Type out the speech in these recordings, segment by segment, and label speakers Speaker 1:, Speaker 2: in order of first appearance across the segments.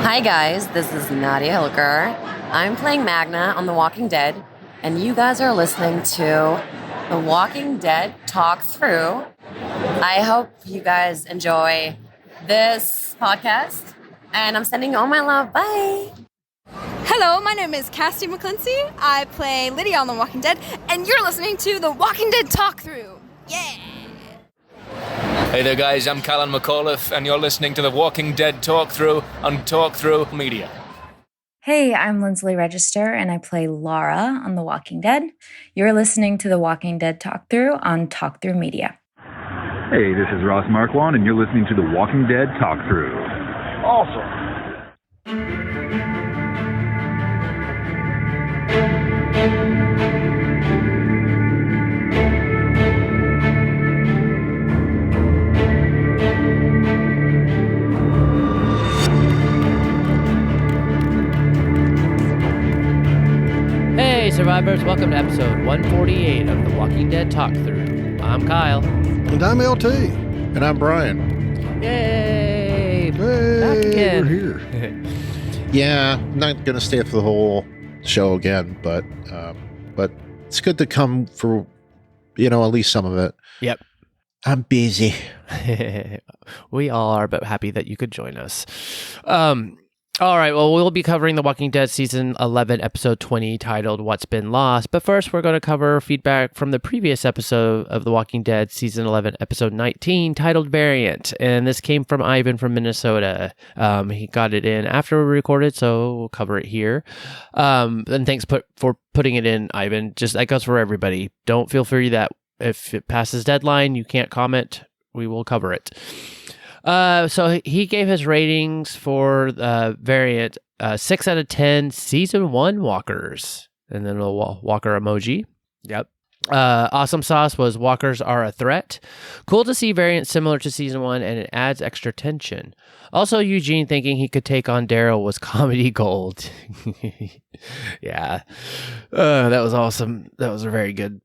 Speaker 1: Hi guys, this is Nadia Hilker. I'm playing Magna on The Walking Dead, and you guys are listening to The Walking Dead Talk Through. I hope you guys enjoy this podcast, and I'm sending you all my love. Bye!
Speaker 2: Hello, my name is Cassie McClincy. I play Lydia on The Walking Dead, and you're listening to The Walking Dead Talk Through. Yeah!
Speaker 3: Hey there guys, I'm Callan McAuliffe and you're listening to The Walking Dead Talk Through on Talk Through Media.
Speaker 4: Hey, I'm Lindsley Register and I play Laura on The Walking Dead. You're listening to The Walking Dead Talk Through on Talk Through Media.
Speaker 5: Hey, this is Ross Marquand and you're listening to The Walking Dead Talk Through.
Speaker 6: Awesome.
Speaker 7: Hey survivors, welcome to episode 148 of The Walking Dead Talk Through. I'm Kyle.
Speaker 8: And I'm LT.
Speaker 9: And I'm Brian.
Speaker 7: Yay!
Speaker 8: Hey,
Speaker 7: Back again.
Speaker 8: we're here.
Speaker 9: Yeah, I'm not going to stay for the whole show again, but it's good to come for, at least some of it.
Speaker 7: Yep.
Speaker 9: I'm busy.
Speaker 7: We all are, but happy that you could join us. All right, well, we'll be covering The Walking Dead Season 11, Episode 20, titled What's Been Lost. But first, we're going to cover feedback from the previous episode of The Walking Dead Season 11, Episode 19, titled Variant. And this came from Ivan from Minnesota. He got it in after we recorded, so we'll cover it here. And thanks for putting it in, Ivan. Just that goes for everybody. Don't feel free that if it passes deadline, you can't comment. We will cover it. So he gave his ratings for Variant 6 out of 10 Season 1 walkers. And then a walker emoji. Yep. Awesome sauce was walkers are a threat. Cool to see Variant similar to Season 1, and it adds extra tension. Also, Eugene thinking he could take on Daryl was comedy gold. Yeah. That was awesome. That was a very good,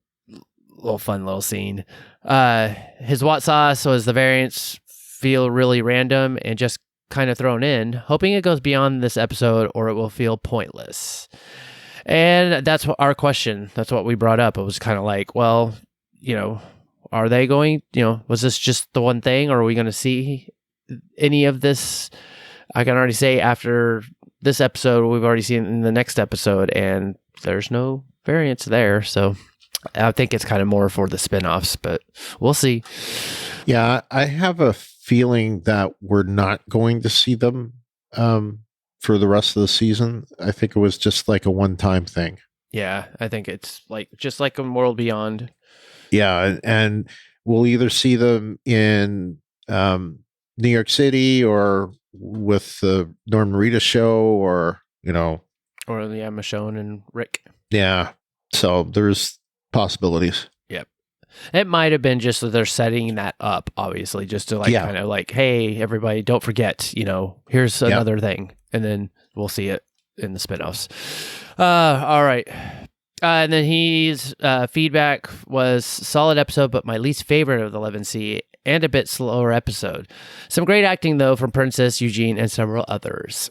Speaker 7: fun little scene. His what sauce was the Variants feel really random and just kind of thrown in, hoping it goes beyond this episode or it will feel pointless. And that's our question. That's what we brought up. It was kind of like, well, are they going, was this just the one thing, or are we going to see any of this? I can already say after this episode, we've already seen in the next episode, and there's no variance there. So I think it's kind of more for the spinoffs, but we'll see.
Speaker 9: Yeah, I have a feeling that we're not going to see them for the rest of the season. I think it was just like a one-time thing.
Speaker 7: Yeah, I think it's just like a World Beyond.
Speaker 9: Yeah, and we'll either see them in New York City or with the Norman Reedus show, or
Speaker 7: Michonne and Rick.
Speaker 9: Yeah, so there's possibilities.
Speaker 7: Yep. It might have been just that they're setting that up, obviously, just to kind of hey, everybody, don't forget, here's another thing. And then we'll see it in the spinoffs. All right. And then his feedback was solid episode, but my least favorite of the 11C and a bit slower episode. Some great acting, though, from Princess, Eugene, and several others.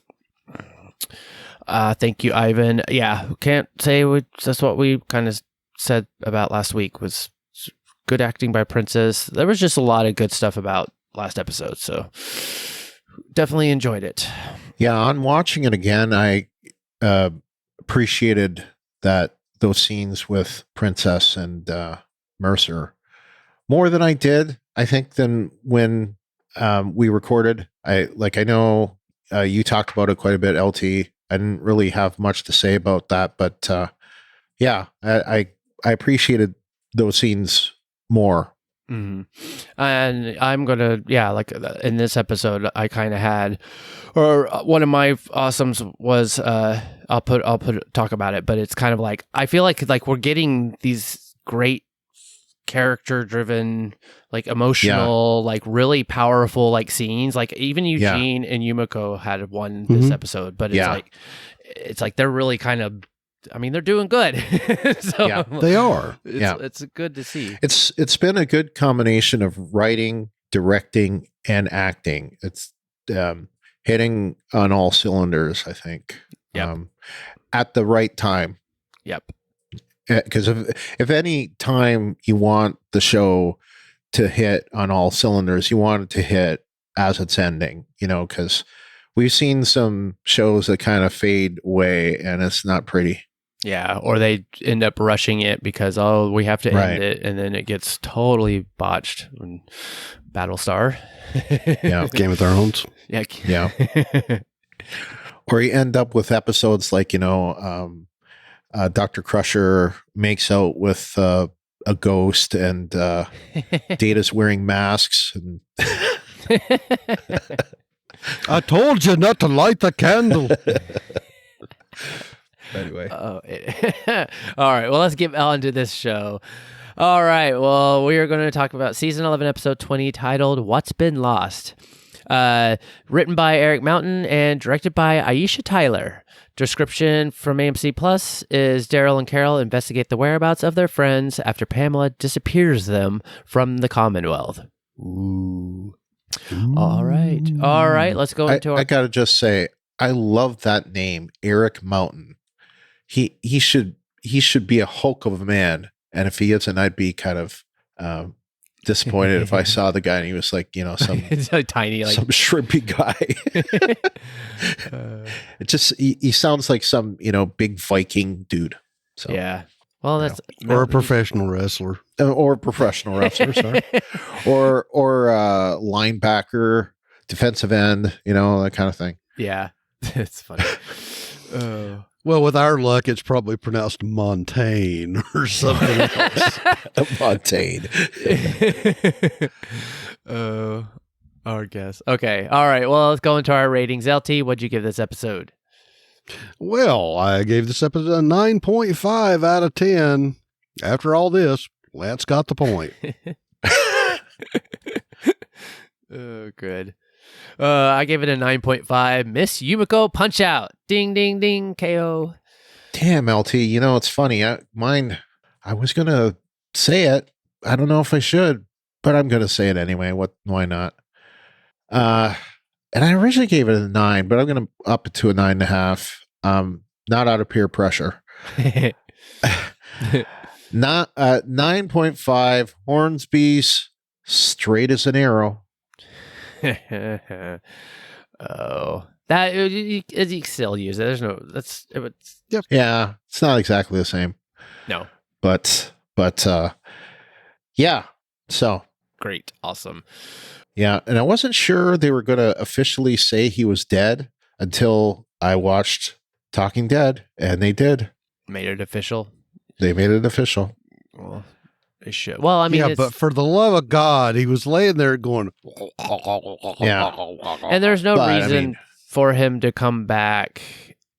Speaker 7: Thank you, Ivan. Yeah, can't say that's what we kind of said about last week, was good acting by Princess. There was just a lot of good stuff about last episode, so definitely enjoyed it.
Speaker 9: Yeah, on watching it again, I appreciated those scenes with Princess and Mercer more than I did, I think, than when we recorded. I know you talked about it quite a bit, LT. I didn't really have much to say about that, but yeah, I appreciated those scenes more.
Speaker 7: Mm-hmm. And I'm gonna, in this episode, I kind of had, or one of my awesomes was, I'll talk about it, but it's kind of like, I feel like we're getting these great character-driven, emotional, really powerful, scenes. Even Eugene and Yumiko had one this episode, but it's like they're really kind of, they're doing good. So
Speaker 9: they are.
Speaker 7: It's good to see.
Speaker 9: It's been a good combination of writing, directing, and acting. It's hitting on all cylinders, I think.
Speaker 7: Yep.
Speaker 9: At the right time.
Speaker 7: Yep.
Speaker 9: Because if any time you want the show to hit on all cylinders, you want it to hit as it's ending, because we've seen some shows that kind of fade away and it's not pretty.
Speaker 7: Yeah, or they end up rushing it because, we have to end it, and then it gets totally botched. Battlestar.
Speaker 9: Yeah.
Speaker 6: Game of Thrones.
Speaker 7: Yeah.
Speaker 9: Yeah. Or you end up with episodes like, Dr. Crusher makes out with a ghost and Data's wearing masks. And
Speaker 6: I told you not to light the candle.
Speaker 9: Anyway.
Speaker 7: All right. Well, let's get on to this show. All right. Well, we are going to talk about season 11, episode 20, titled "What's Been Lost." Written by Erik Mountain and directed by Aisha Tyler. Description from AMC Plus is Daryl and Carol investigate the whereabouts of their friends after Pamela disappears them from the Commonwealth. Ooh. All right. Let's go into
Speaker 9: I gotta just say, I love that name, Erik Mountain. He should be a hulk of a man, and if he isn't, I'd be kind of disappointed if I saw the guy and he was like, some
Speaker 7: it's like tiny, like
Speaker 9: some shrimpy guy. It just he sounds like some big Viking dude. So
Speaker 7: yeah. Well, that's
Speaker 6: Or a professional wrestler.
Speaker 9: Or a professional wrestler, sorry. or linebacker, defensive end, that kind of thing.
Speaker 7: Yeah. It's funny.
Speaker 6: Well, with our luck, it's probably pronounced Montaigne or something else.
Speaker 9: Montaigne.
Speaker 7: Our guess. Okay. All right. Well, let's go into our ratings. LT, what'd you give this episode?
Speaker 6: Well, I gave this episode a 9.5 out of 10. After all this, Lance got the point.
Speaker 7: Oh, good. I gave it a 9.5. Miss Yumiko Punch Out. Ding, ding, ding. KO.
Speaker 9: Damn, LT. It's funny. I was going to say it. I don't know if I should, but I'm going to say it anyway. Why not? And I originally gave it a 9, but I'm going to up it to a 9.5. Not out of peer pressure. Not 9.5. Hornsby's straight as an arrow.
Speaker 7: Oh, that you still use it. There's no.
Speaker 6: Yep.
Speaker 9: Yeah, it's not exactly the same.
Speaker 7: No,
Speaker 9: but yeah. So
Speaker 7: great, awesome.
Speaker 9: Yeah, and I wasn't sure they were going to officially say he was dead until I watched Talking Dead, and they did.
Speaker 7: Made it official.
Speaker 9: They made it official.
Speaker 7: Well, they should. Well, I mean,
Speaker 6: yeah, but for the love of God, he was laying there going,
Speaker 9: yeah.
Speaker 7: And there's no reason for him to come back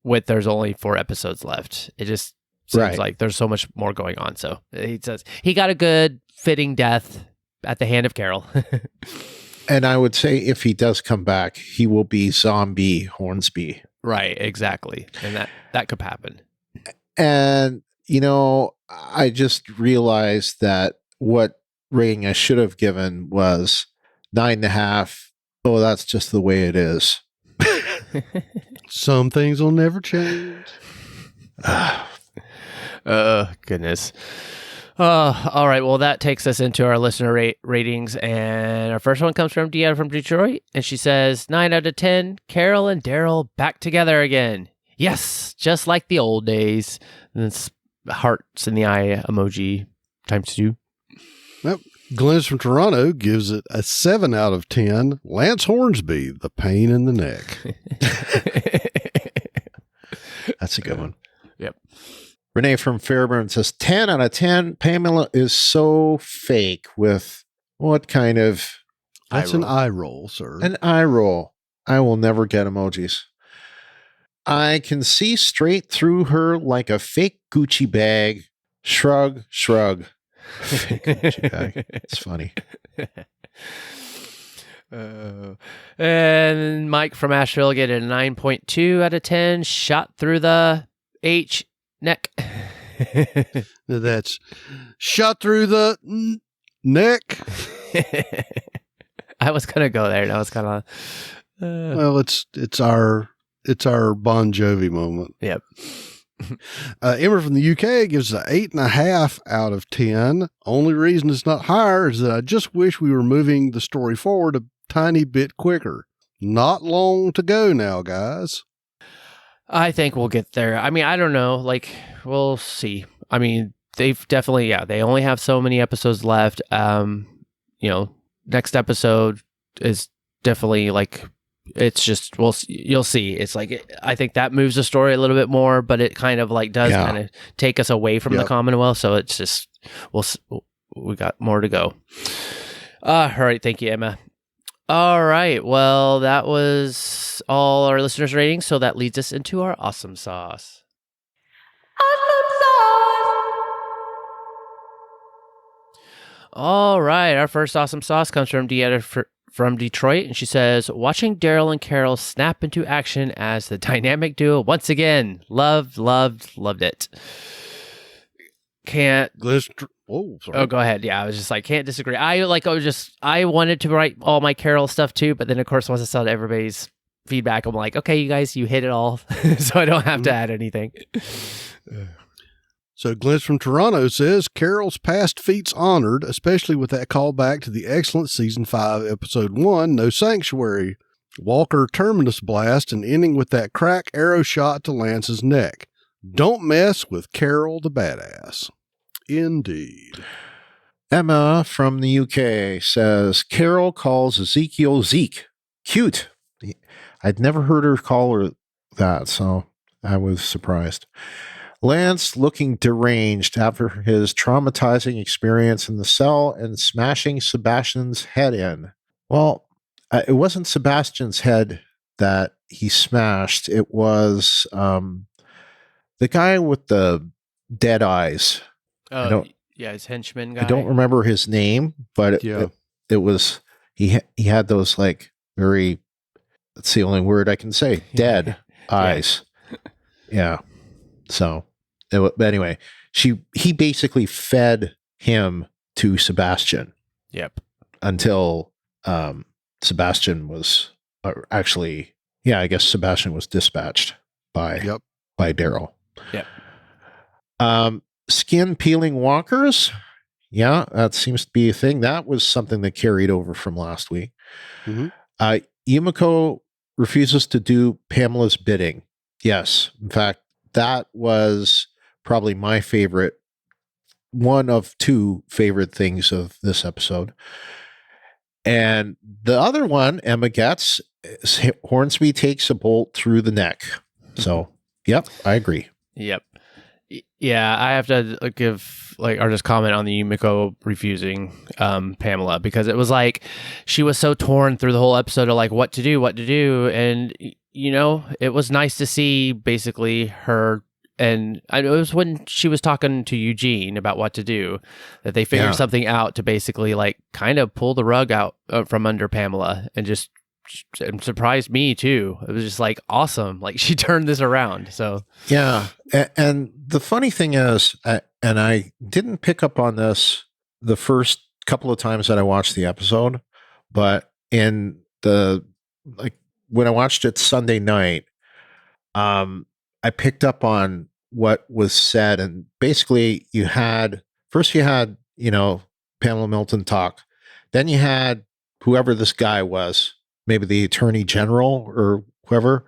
Speaker 7: with there's only 4 episodes left. It just seems like there's so much more going on. So he says he got a good fitting death at the hand of Carol.
Speaker 9: And I would say if he does come back, he will be zombie Hornsby.
Speaker 7: Right, exactly. And that could happen.
Speaker 9: And, I just realized that what rating I should have given was 9.5. Oh, that's just the way it is.
Speaker 6: Some things will never change.
Speaker 7: Goodness. All right. Well, that takes us into our listener ratings. And our first one comes from Deanna from Detroit. And she says, 9 out of 10, Carol and Daryl back together again. Yes, just like the old days. And it's hearts in the eye emoji times 2.
Speaker 6: Yep. Glenn from Toronto gives it a 7 out of 10. Lance Hornsby, the pain in the neck.
Speaker 9: That's a good one.
Speaker 7: Yep.
Speaker 9: Renee from Fairburn says 10 out of 10. Pamela is so fake with what kind of...
Speaker 6: That's an eye roll, sir.
Speaker 9: An eye roll. I will never get emojis. I can see straight through her like a fake Gucci bag. Shrug, shrug. Fake Gucci bag. It's funny.
Speaker 7: And Mike from Asheville get a 9.2 out of 10. Shot through the H neck.
Speaker 6: That's shot through the neck.
Speaker 7: I was gonna go there, and I was kind of
Speaker 6: Well, it's our Bon Jovi moment.
Speaker 7: Yep.
Speaker 6: Emma from the UK gives it 8.5 out of 10. Only reason it's not higher is that I just wish we were moving the story forward a tiny bit quicker. Not long to go now, guys.
Speaker 7: I think we'll get there. I mean, I don't know. Like, we'll see. I mean, they've definitely, they only have so many episodes left. Next episode is definitely like, it's just, you'll see. It's like, I think that moves the story a little bit more, but it kind of like does kind of take us away from the Commonwealth. So it's just, we got more to go. All right. Thank you, Emma. All right. Well, that was all our listeners' ratings. So that leads us into our awesome sauce.
Speaker 2: Awesome sauce!
Speaker 7: All right. Our first awesome sauce comes from Deanna from Detroit. And she says, watching Daryl and Carol snap into action as the dynamic duo once again. Loved it. Oh, go ahead. Yeah, I was just like, can't disagree. I wanted to write all my Carol stuff too, but then of course, once I saw everybody's feedback, I'm like, okay, you guys, you hit it all. So I don't have to add anything.
Speaker 6: So Glenn from Toronto says, Carol's past feats honored, especially with that callback to the excellent Season 5, Episode 1, No Sanctuary. Walker Terminus Blast and ending with that crack arrow shot to Lance's neck. Don't mess with Carol the badass. Indeed.
Speaker 9: Emma from the UK says, Carol calls Ezekiel Zeke. Cute. I'd never heard her call her that, so I was surprised. Lance looking deranged after his traumatizing experience in the cell and smashing Sebastian's head in. Well, it wasn't Sebastian's head that he smashed. It was the guy with the dead eyes.
Speaker 7: His henchman guy.
Speaker 9: I don't remember his name, but it was he had those like very, that's the only word I can say, dead eyes. Yeah. So but anyway, he basically fed him to Sebastian.
Speaker 7: Yep.
Speaker 9: Until Sebastian was I guess Sebastian was dispatched by Daryl.
Speaker 7: Yep.
Speaker 9: Skin peeling walkers. Yeah, that seems to be a thing. That was something that carried over from last week. Mm-hmm. Yumiko refuses to do Pamela's bidding. Yes. In fact, that was probably my favorite, one of two favorite things of this episode. And the other one Emma gets is Hornsby takes a bolt through the neck. So, yep, I agree.
Speaker 7: Yep. Yeah, I have to give or just comment on the Yumiko refusing Pamela, because it was like she was so torn through the whole episode of like what to do, and it was nice to see basically her. And it was when she was talking to Eugene about what to do that they figured something out to basically like kind of pull the rug out from under Pamela, and just surprised me too. It was just like awesome. Like she turned this around. So
Speaker 9: yeah. And the funny thing is, and I didn't pick up on this the first couple of times that I watched the episode, but in when I watched it Sunday night, I picked up on what was said, and basically you had Pamela Milton talk, then you had whoever this guy was, maybe the attorney general or whoever,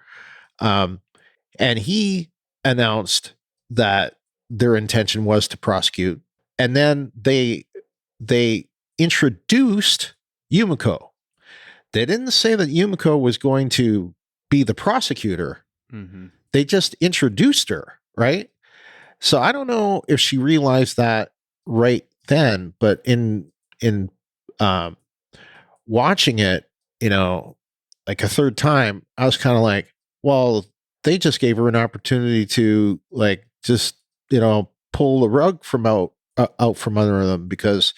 Speaker 9: and he announced that their intention was to prosecute, and then they introduced Yumiko. They didn't say that Yumiko was going to be the prosecutor. Mm-hmm. They just introduced her, right? So I don't know if she realized that right then, but in watching it, like a third time, I was kind of like, well, they just gave her an opportunity to pull the rug from out from under them, because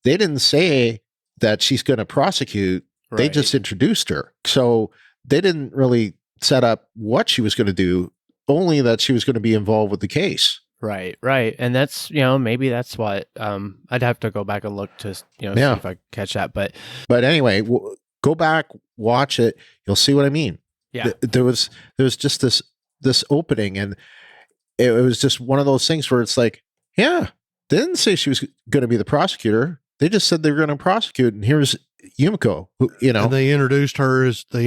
Speaker 9: they didn't say that she's going to prosecute. Right. They just introduced her. So they didn't really set up what she was going to do, only that she was going to be involved with the case.
Speaker 7: Right. And that's, maybe that's what, I'd have to go back and look to, see if I catch that. But
Speaker 9: anyway, Go back, watch it. You'll see what I mean.
Speaker 7: Yeah.
Speaker 9: There was just this opening, and it was just one of those things where it's like, yeah, they didn't say she was going to be the prosecutor. They just said they were going to prosecute, and here's Yumiko, who,
Speaker 6: And they introduced her as a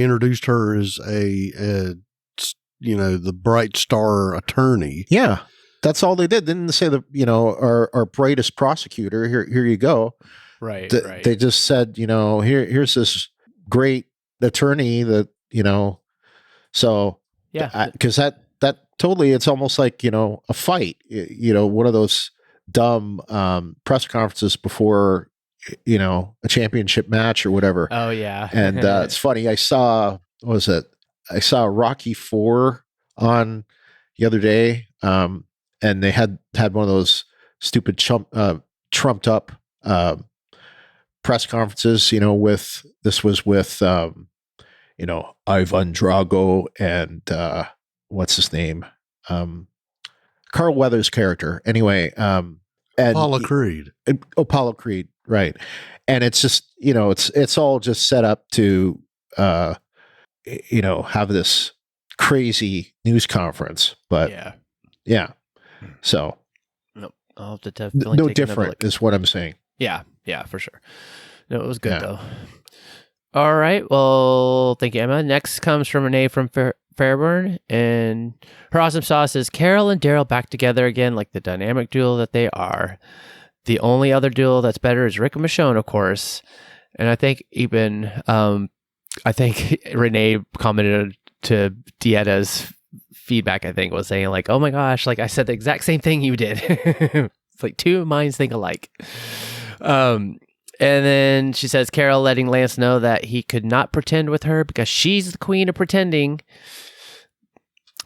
Speaker 6: the Bright Star attorney.
Speaker 9: Yeah, that's all they did. They didn't say our brightest prosecutor. Here you go.
Speaker 7: Right.
Speaker 9: They just said, here's this great attorney that, so
Speaker 7: Yeah.
Speaker 9: because that totally, it's almost like, a fight, one of those dumb press conferences before, a championship match or whatever.
Speaker 7: Oh yeah.
Speaker 9: And it's funny. I saw Rocky IV on the other day. And they had one of those stupid trumped up press conferences, with Ivan Drago and what's his name? Carl Weathers' character. Anyway, and
Speaker 6: Apollo Creed.
Speaker 9: Apollo Creed, right. And it's just, it's all just set up to have this crazy news conference. But yeah. So
Speaker 7: I'll have to definitely
Speaker 9: no
Speaker 7: take another
Speaker 9: different
Speaker 7: look.
Speaker 9: is what I'm saying.
Speaker 7: Yeah, for sure. No, it was good though. All right. Well, thank you, Emma. Next comes from Renee from Fairburn, and her awesome sauce is Carol and Daryl back together again, like the dynamic duo that they are. The only other duo that's better is Rick and Michonne, of course. And I think even Renee commented to Dietta's feedback, I think, was saying like, oh my gosh, like I said the exact same thing you did. It's like two minds think alike. And then she says, Carol letting Lance know that he could not pretend with her because she's the queen of pretending.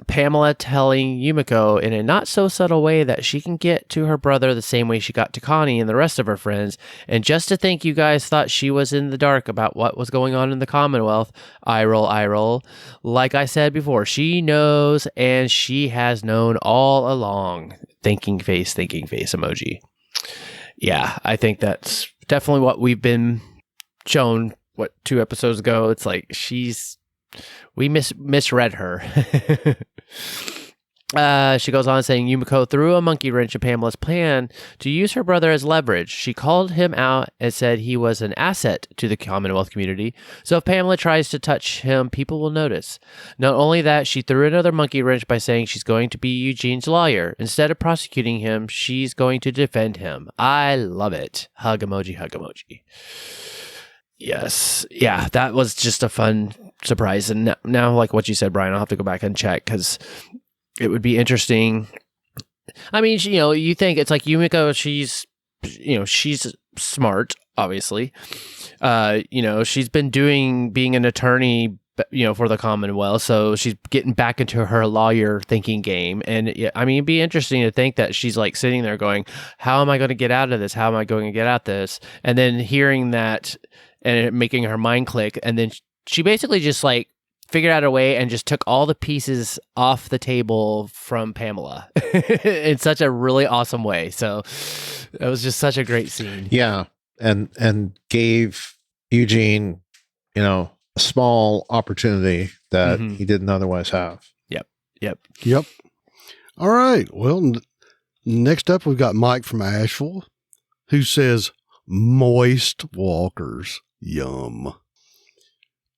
Speaker 7: Pamela telling Yumiko in a not so subtle way that she can get to her brother the same way she got to Connie and the rest of her friends. And just to think you guys thought she was in the dark about what was going on in the Commonwealth. Eye roll. Like I said before, she knows, and she has known all along. Thinking face emoji. Yeah, I think that's definitely what we've been shown, 2 episodes ago. It's like we misread her. She goes on saying Yumiko threw a monkey wrench in Pamela's plan to use her brother as leverage. She called him out and said he was an asset to the Commonwealth community. So if Pamela tries to touch him, people will notice. Not only that, she threw another monkey wrench by saying she's going to be Eugene's lawyer. Instead of prosecuting him, she's going to defend him. I love it. Hug emoji. Yes. Yeah, that was just a fun surprise. And now, like what you said, Brian, I'll have to go back and check because it would be interesting. I mean, you think it's like Yumiko, she's smart, obviously. She's been being an attorney, for the Commonwealth. So she's getting back into her lawyer thinking game. And I mean, it'd be interesting to think that she's like sitting there going, how am I going to get out of this? How am I going to get out this? And then hearing that and it making her mind click. And then she basically just like figured out a way and just took all the pieces off the table from Pamela in such a really awesome way. So it was just such a great scene.
Speaker 9: Yeah. And gave Eugene, a small opportunity that he didn't otherwise have.
Speaker 7: Yep.
Speaker 6: All right. Well, next up, we've got Mike from Asheville, who says, moist walkers. Yum.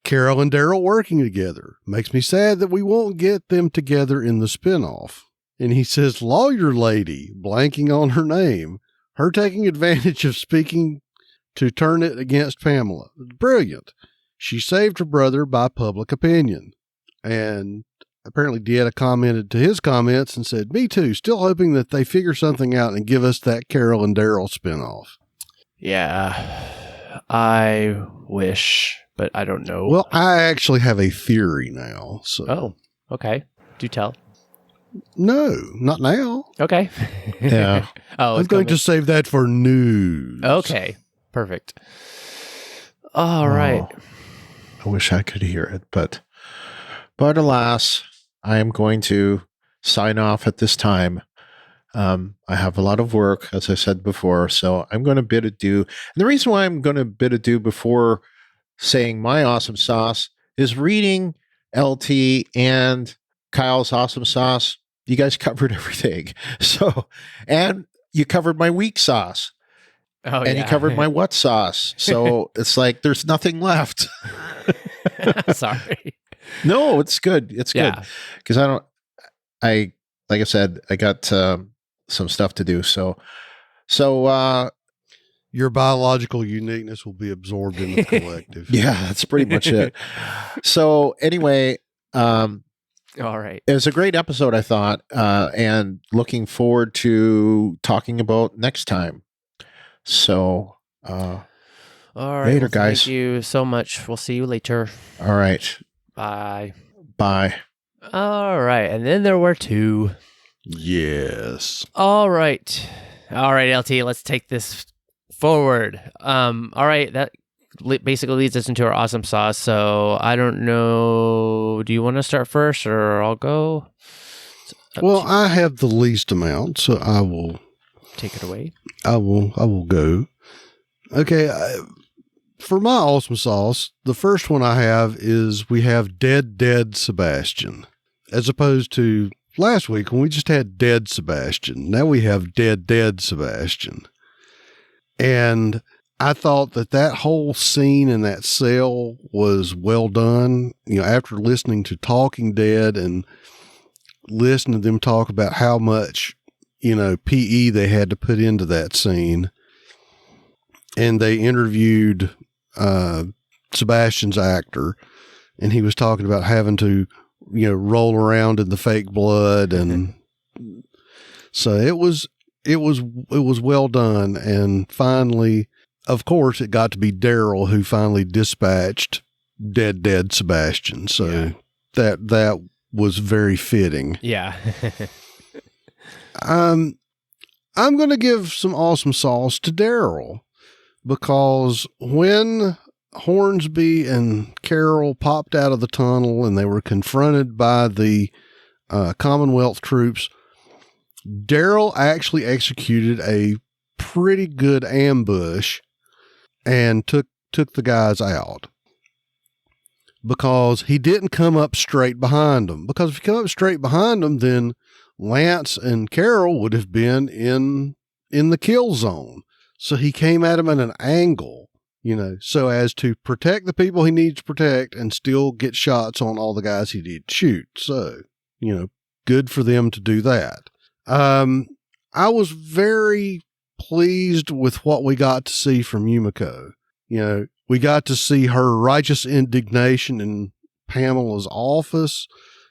Speaker 6: Carol and Daryl working together. Makes me sad that we won't get them together in the spinoff. And he says, lawyer lady, blanking on her name. Her taking advantage of speaking to turn it against Pamela. Brilliant. She saved her brother by public opinion. And apparently Dieta commented to his comments and said, me too, still hoping that they figure something out and give us that Carol and Daryl spinoff.
Speaker 7: Yeah, I wish, but I don't know.
Speaker 6: Well, I actually have a theory now. So.
Speaker 7: Oh, okay. Do tell.
Speaker 6: No, not now.
Speaker 7: Okay.
Speaker 9: Yeah.
Speaker 6: I'm going to save that for news.
Speaker 7: Okay. Perfect. All right.
Speaker 9: I wish I could hear it, but alas, I am going to sign off at this time. I have a lot of work, as I said before, so I'm going to bid adieu. And the reason why I'm going to bid adieu before saying my awesome sauce is reading LT and Kyle's awesome sauce. You guys covered everything. So, and you covered my weak sauce.
Speaker 7: Oh,
Speaker 9: and you covered my what sauce. So it's like there's nothing left.
Speaker 7: Sorry.
Speaker 9: No, it's good. It's good.
Speaker 7: Yeah.
Speaker 9: Because like I said, I got some stuff to do. So
Speaker 6: Your biological uniqueness will be absorbed in the collective.
Speaker 9: yeah, that's pretty much it. So anyway,
Speaker 7: All right.
Speaker 9: it was a great episode, I thought, and looking forward to talking about next time. So,
Speaker 7: All right.
Speaker 9: later, guys.
Speaker 7: Thank you so much. We'll see you later.
Speaker 9: All right.
Speaker 7: Bye.
Speaker 9: Bye.
Speaker 7: All right. And then there were two.
Speaker 6: Yes.
Speaker 7: All right. LT, let's take this forward. All right. That basically leads us into our awesome sauce. So I don't know. Do you want to start first or I'll go?
Speaker 6: Well, I have the least amount, so I will
Speaker 7: take it away.
Speaker 6: I will go. Okay. For my awesome sauce, the first one I have is we have Dead Sebastian, as opposed to last week when we just had Dead Sebastian. Now we have Dead Sebastian. And I thought that whole scene in that cell was well done. After listening to Talking Dead and listening to them talk about how much, PE they had to put into that scene. And they interviewed Sebastian's actor, and he was talking about having to, roll around in the fake blood. And so it was well done. And finally, of course, it got to be Daryl who finally dispatched dead Sebastian. So that was very fitting.
Speaker 7: Yeah.
Speaker 6: I'm going to give some awesome sauce to Daryl, because when Hornsby and Carol popped out of the tunnel and they were confronted by the Commonwealth troops, Daryl actually executed a pretty good ambush and took the guys out, because he didn't come up straight behind them. Because if you come up straight behind them, then Lance and Carol would have been in the kill zone. So he came at him at an angle, so as to protect the people he needs to protect and still get shots on all the guys he did shoot. So, good for them to do that. I was very pleased with what we got to see from Yumiko. We got to see her righteous indignation in Pamela's office.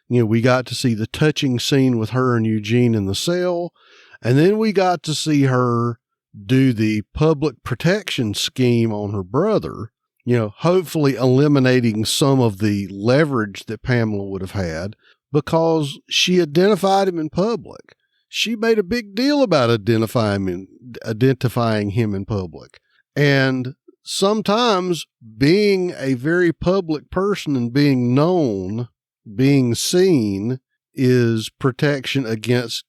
Speaker 6: We got to see the touching scene with her and Eugene in the cell. And then we got to see her do the public protection scheme on her brother, hopefully eliminating some of the leverage that Pamela would have had, because she identified him in public. She made a big deal about identifying him in public. And sometimes being a very public person and being known, being seen, is protection against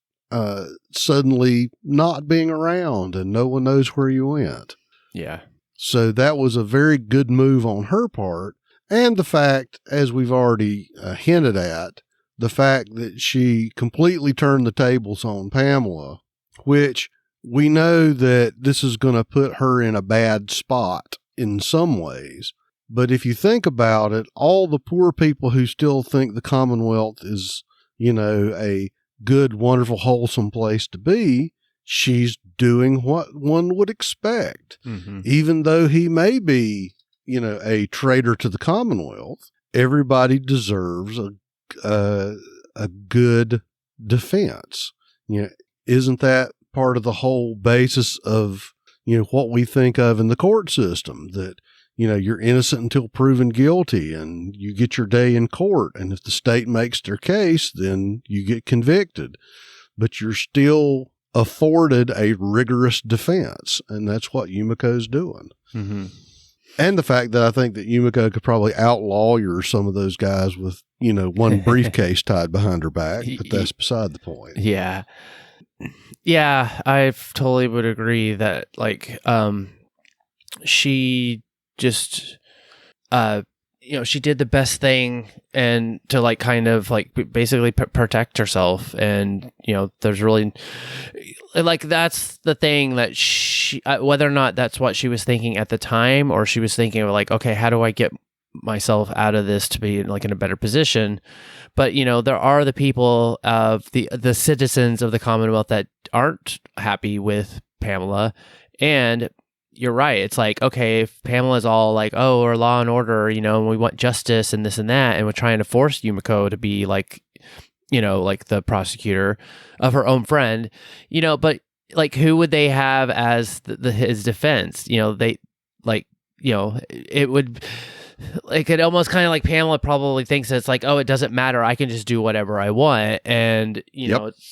Speaker 6: suddenly not being around and no one knows where you went.
Speaker 7: Yeah.
Speaker 6: So that was a very good move on her part. And the fact, as we've already hinted at, the fact that she completely turned the tables on Pamela, which we know that this is going to put her in a bad spot in some ways. But if you think about it, all the poor people who still think the Commonwealth is, a good, wonderful, wholesome place to be, she's doing what one would expect. Mm-hmm. Even though he may be, a traitor to the Commonwealth, everybody deserves a good defense. Isn't that part of the whole basis of, what we think of in the court system, that, you're innocent until proven guilty and you get your day in court. And if the state makes their case, then you get convicted, but you're still afforded a rigorous defense. And that's what Yumiko's doing. Mm-hmm. And the fact that I think that Yumiko could probably outlawyer some of those guys with, one briefcase tied behind her back, but that's beside the point.
Speaker 7: Yeah. Yeah, I totally would agree that, she just, she did the best thing and to like kind of like basically protect herself. And, there's really like, that's the thing that she, whether or not that's what she was thinking at the time, or she was thinking of like, okay, how do I get myself out of this to be like in a better position? But, there are the people of the citizens of the Commonwealth that aren't happy with Pamela. And you're right. It's like, okay, if Pamela's all like, oh, we're law and order, and we want justice and this and that, and we're trying to force Yumiko to be like, like the prosecutor of her own friend, but like, who would they have as his defense? They like, it would, like, it almost kind of like Pamela probably thinks that it's like, oh, it doesn't matter, I can just do whatever I want. And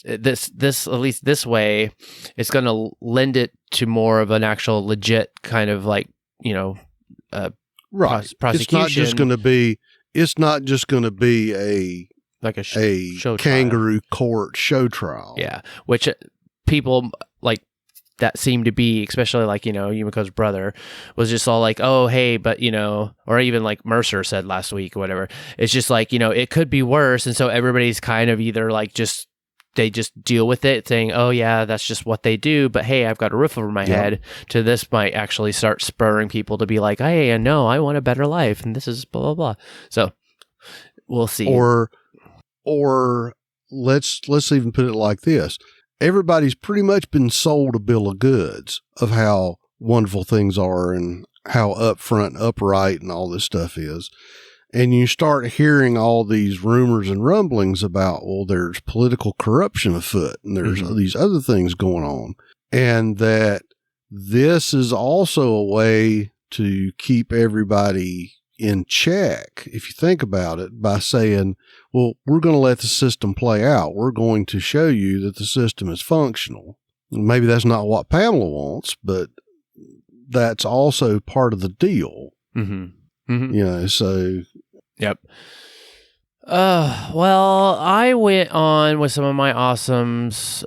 Speaker 7: this at least this way, it's going to lend it to more of an actual legit kind of like
Speaker 6: right.
Speaker 7: Prosecution.
Speaker 6: It's not just going to be a
Speaker 7: show
Speaker 6: kangaroo court show trial.
Speaker 7: Yeah, which people like that seemed to be, especially like, Yumiko's brother was just all like, oh, hey, but, or even like Mercer said last week or whatever. It's just like, it could be worse. And so everybody's kind of either like they just deal with it saying, oh yeah, that's just what they do. But hey, I've got a roof over my head, to this might actually start spurring people to be like, hey, no, I want a better life. And this is blah, blah, blah. So we'll see.
Speaker 6: Or let's even put it like this. Everybody's pretty much been sold a bill of goods of how wonderful things are and how upfront, upright, and all this stuff is. And you start hearing all these rumors and rumblings about, well, there's political corruption afoot and there's these other things going on. And that this is also a way to keep everybody in check, if you think about it, by saying, well, we're going to let the system play out. We're going to show you that the system is functional. Maybe that's not what Pamela wants, but that's also part of the deal. So.
Speaker 7: Yep. Well, I went on with some of my awesomes,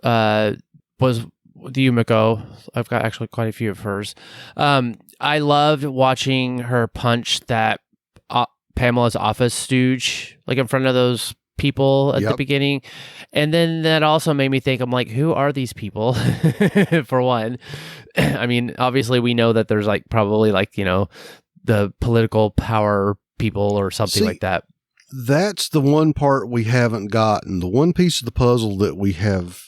Speaker 7: was the Yumiko. I've got actually quite a few of hers. I loved watching her punch that Pamela's office stooge, like in front of those people at the beginning. And then that also made me think, I'm like, who are these people? For one, I mean, obviously we know that there's like probably like, the political power people or something like that.
Speaker 6: That's the one part we haven't gotten. The one piece of the puzzle that we have,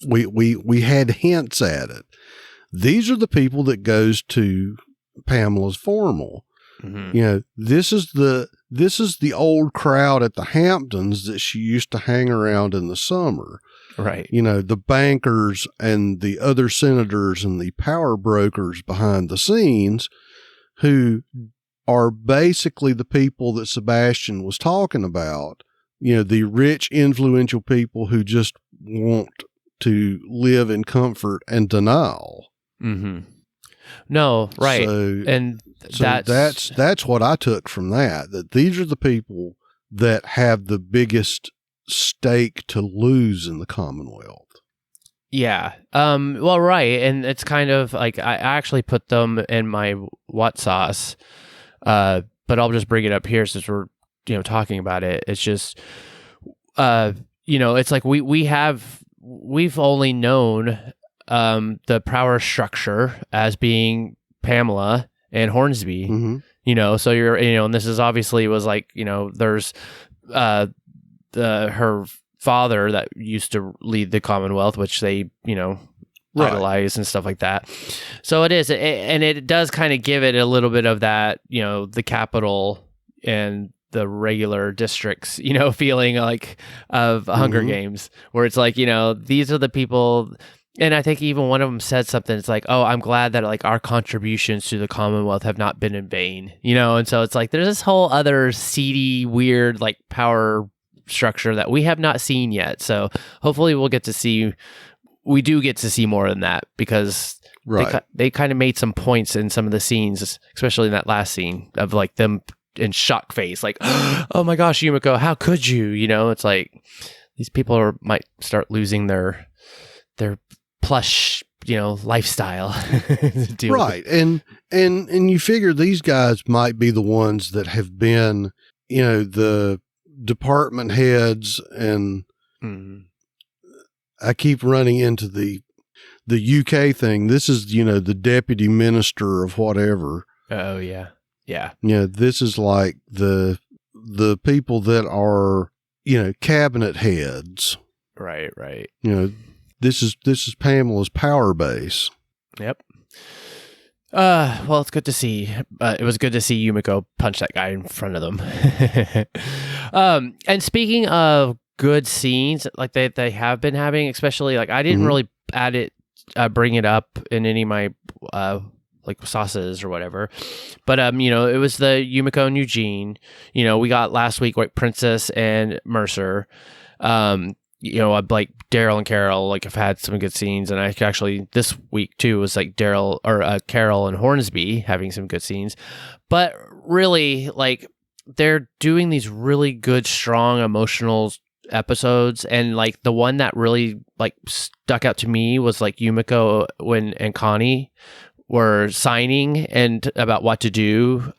Speaker 6: we had hints at it. These are the people that goes to Pamela's formal. This is the old crowd at the Hamptons that she used to hang around in the summer.
Speaker 7: Right.
Speaker 6: The bankers and the other senators and the power brokers behind the scenes who are basically the people that Sebastian was talking about. The rich, influential people who just want to live in comfort and denial.
Speaker 7: No, right.
Speaker 6: So that's what I took from that these are the people that have the biggest stake to lose in the Commonwealth.
Speaker 7: Yeah. Well, right. And it's kind of like, I actually put them in my what sauce, but I'll just bring it up here since we're, talking about it. It's just, it's like we've only known the power structure as being Pamela and Hornsby, so you're, and this is obviously was like, there's her father that used to lead the Commonwealth, which they, idolize and stuff like that. So it is, and it does kind of give it a little bit of that, the capital and the regular districts, feeling like of Hunger Games, where it's like, these are the people. And I think even one of them said something. It's like, oh, I'm glad that like our contributions to the Commonwealth have not been in vain, And so it's like there's this whole other seedy, weird like power structure that we have not seen yet. So hopefully we do get to see more than that, because they kind of made some points in some of the scenes, especially in that last scene of like them in shock face, like, oh my gosh, Yumiko, how could you? It's like these people might start losing their plush, lifestyle. to deal with.
Speaker 6: Right. And you figure these guys might be the ones that have been, the department heads, and I keep running into the UK thing. This is, the deputy minister of whatever.
Speaker 7: Oh yeah. Yeah.
Speaker 6: This is like the people that are, cabinet heads.
Speaker 7: Right.
Speaker 6: This is Pamela's power base.
Speaker 7: Yep. Well, it's good to see. It was good to see Yumiko punch that guy in front of them. And speaking of good scenes, like they have been having, especially like I didn't really bring it up in any of my like sauces or whatever, but it was the Yumiko and Eugene. We got last week like Princess and Mercer. Like Daryl and Carol, like have had some good scenes, and I actually this week too was like Carol and Hornsby having some good scenes, but really like they're doing these really good, strong, emotional episodes, and like the one that really like stuck out to me was like Yumiko and Connie were signing and about what to do,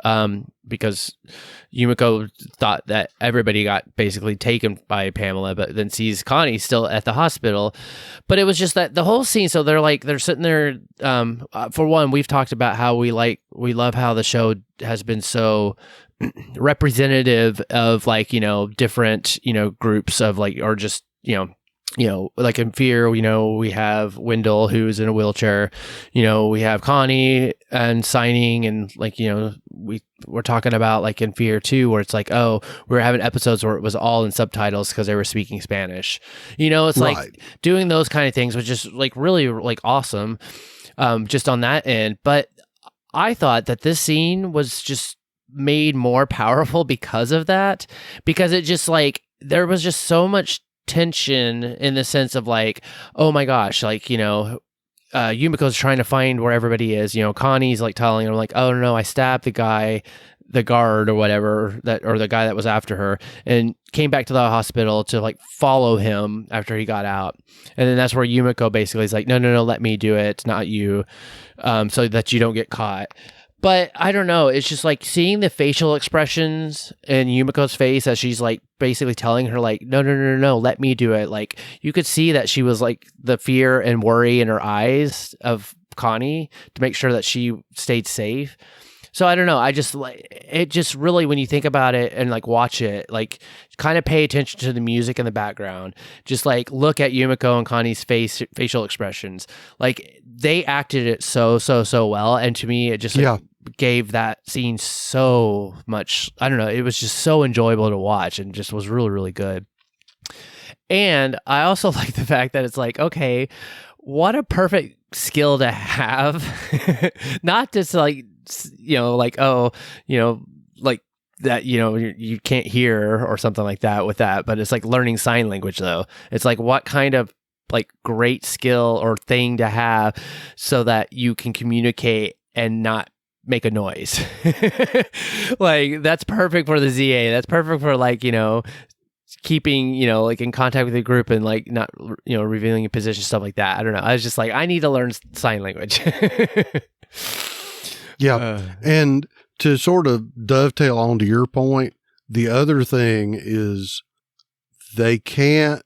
Speaker 7: because Yumiko thought that everybody got basically taken by Pamela, but then sees Connie still at the hospital. But it was just that the whole scene. So they're sitting there. For one, we've talked about how we love how the show has been so representative of like, different, groups of like, or just, like in Fear, we have Wendell who's in a wheelchair, we have Connie and signing, and like, we're talking about like in Fear too, where it's like, oh, we're having episodes where it was all in subtitles because they were speaking Spanish. It's
Speaker 6: right.
Speaker 7: like doing those kind of things was just like really like awesome, just on that end. But I thought that this scene was just made more powerful because of that, because it just like there was just so much tension in the sense of like, oh my gosh, like, Yumiko's trying to find where everybody is. Connie's like telling him like, oh no, I stabbed the guard or whatever, or the guy that was after her, and came back to the hospital to like follow him after he got out. And then that's where Yumiko basically is like, no, let me do it, not you, so that you don't get caught. But I don't know. It's just like seeing the facial expressions in Yumiko's face as she's like basically telling her like, no, let me do it. Like you could see that she was like the fear and worry in her eyes of Connie to make sure that she stayed safe. So I don't know. I just like it. Just really, when you think about it and like watch it, like kind of pay attention to the music in the background. Just like look at Yumiko and Connie's facial expressions. Like they acted it so well, and to me, it just gave that scene so much. I don't know. It was just so enjoyable to watch, and just was really, really good. And I also like the fact that it's like, okay, what a perfect skill to have, not just like, like, oh, like that, you can't hear or something like that with that, but it's like learning sign language though. It's like, what kind of like great skill or thing to have so that you can communicate and not make a noise. Like that's perfect for the ZA. That's perfect for like, keeping, like in contact with the group and like not, revealing your position, stuff like that. I don't know. I was just like, I need to learn sign language.
Speaker 6: Yeah. And to sort of dovetail onto your point, the other thing is they can't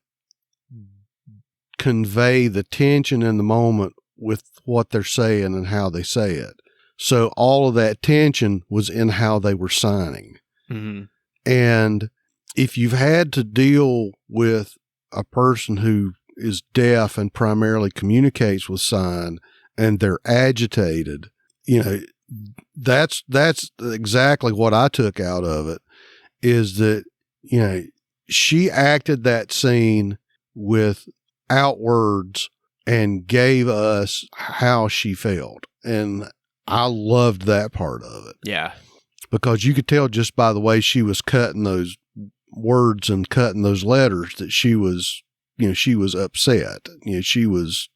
Speaker 6: convey the tension in the moment with what they're saying and how they say it. So all of that tension was in how they were signing.
Speaker 7: Mm-hmm.
Speaker 6: And if you've had to deal with a person who is deaf and primarily communicates with sign and they're agitated, that's exactly what I took out of it, is that, she acted that scene without words and gave us how she felt. And I loved that part of it.
Speaker 7: Yeah.
Speaker 6: Because you could tell just by the way she was cutting those words and cutting those letters that she was, she was upset. She was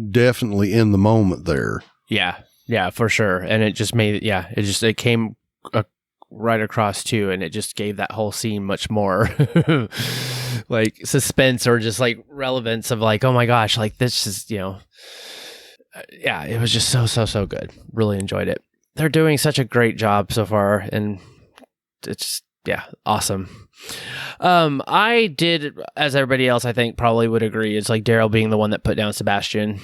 Speaker 6: definitely in the moment there.
Speaker 7: Yeah. Yeah, for sure. And it just made it came right across too. And it just gave that whole scene much more, like suspense or just like relevance of like, oh my gosh, like this is, yeah, it was just so good. Really enjoyed it. They're doing such a great job so far, and it's awesome. I did, as everybody else I think probably would agree, it's like Daryl being the one that put down Sebastian.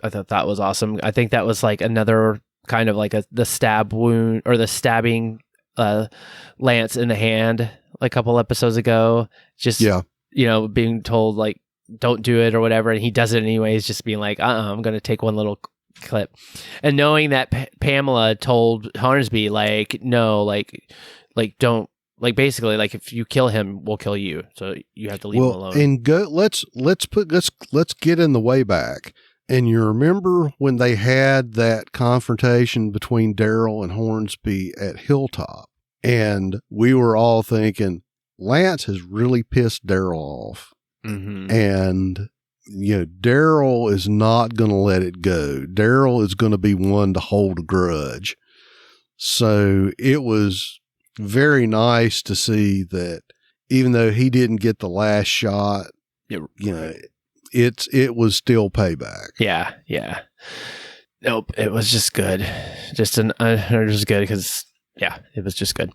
Speaker 7: I thought that was awesome. I think that was like another kind of like the stab wound or the stabbing Lance in the hand a couple episodes ago. Just being told like don't do it or whatever, and he does it anyways, just being like, I'm gonna take one little clip. And knowing that Pamela told Hornsby like, no, like don't, like basically like if you kill him, we'll kill you. So you have to leave him alone.
Speaker 6: And let's get in the way back. And you remember when they had that confrontation between Daryl and Hornsby at Hilltop, and we were all thinking Lance has really pissed Daryl off.
Speaker 7: Mm-hmm.
Speaker 6: And Daryl is not going to let it go. Daryl is going to be one to hold a grudge. So it was very nice to see that even though he didn't get the last shot, it was still payback.
Speaker 7: Yeah. Nope. It was just good. It was good because it was just good.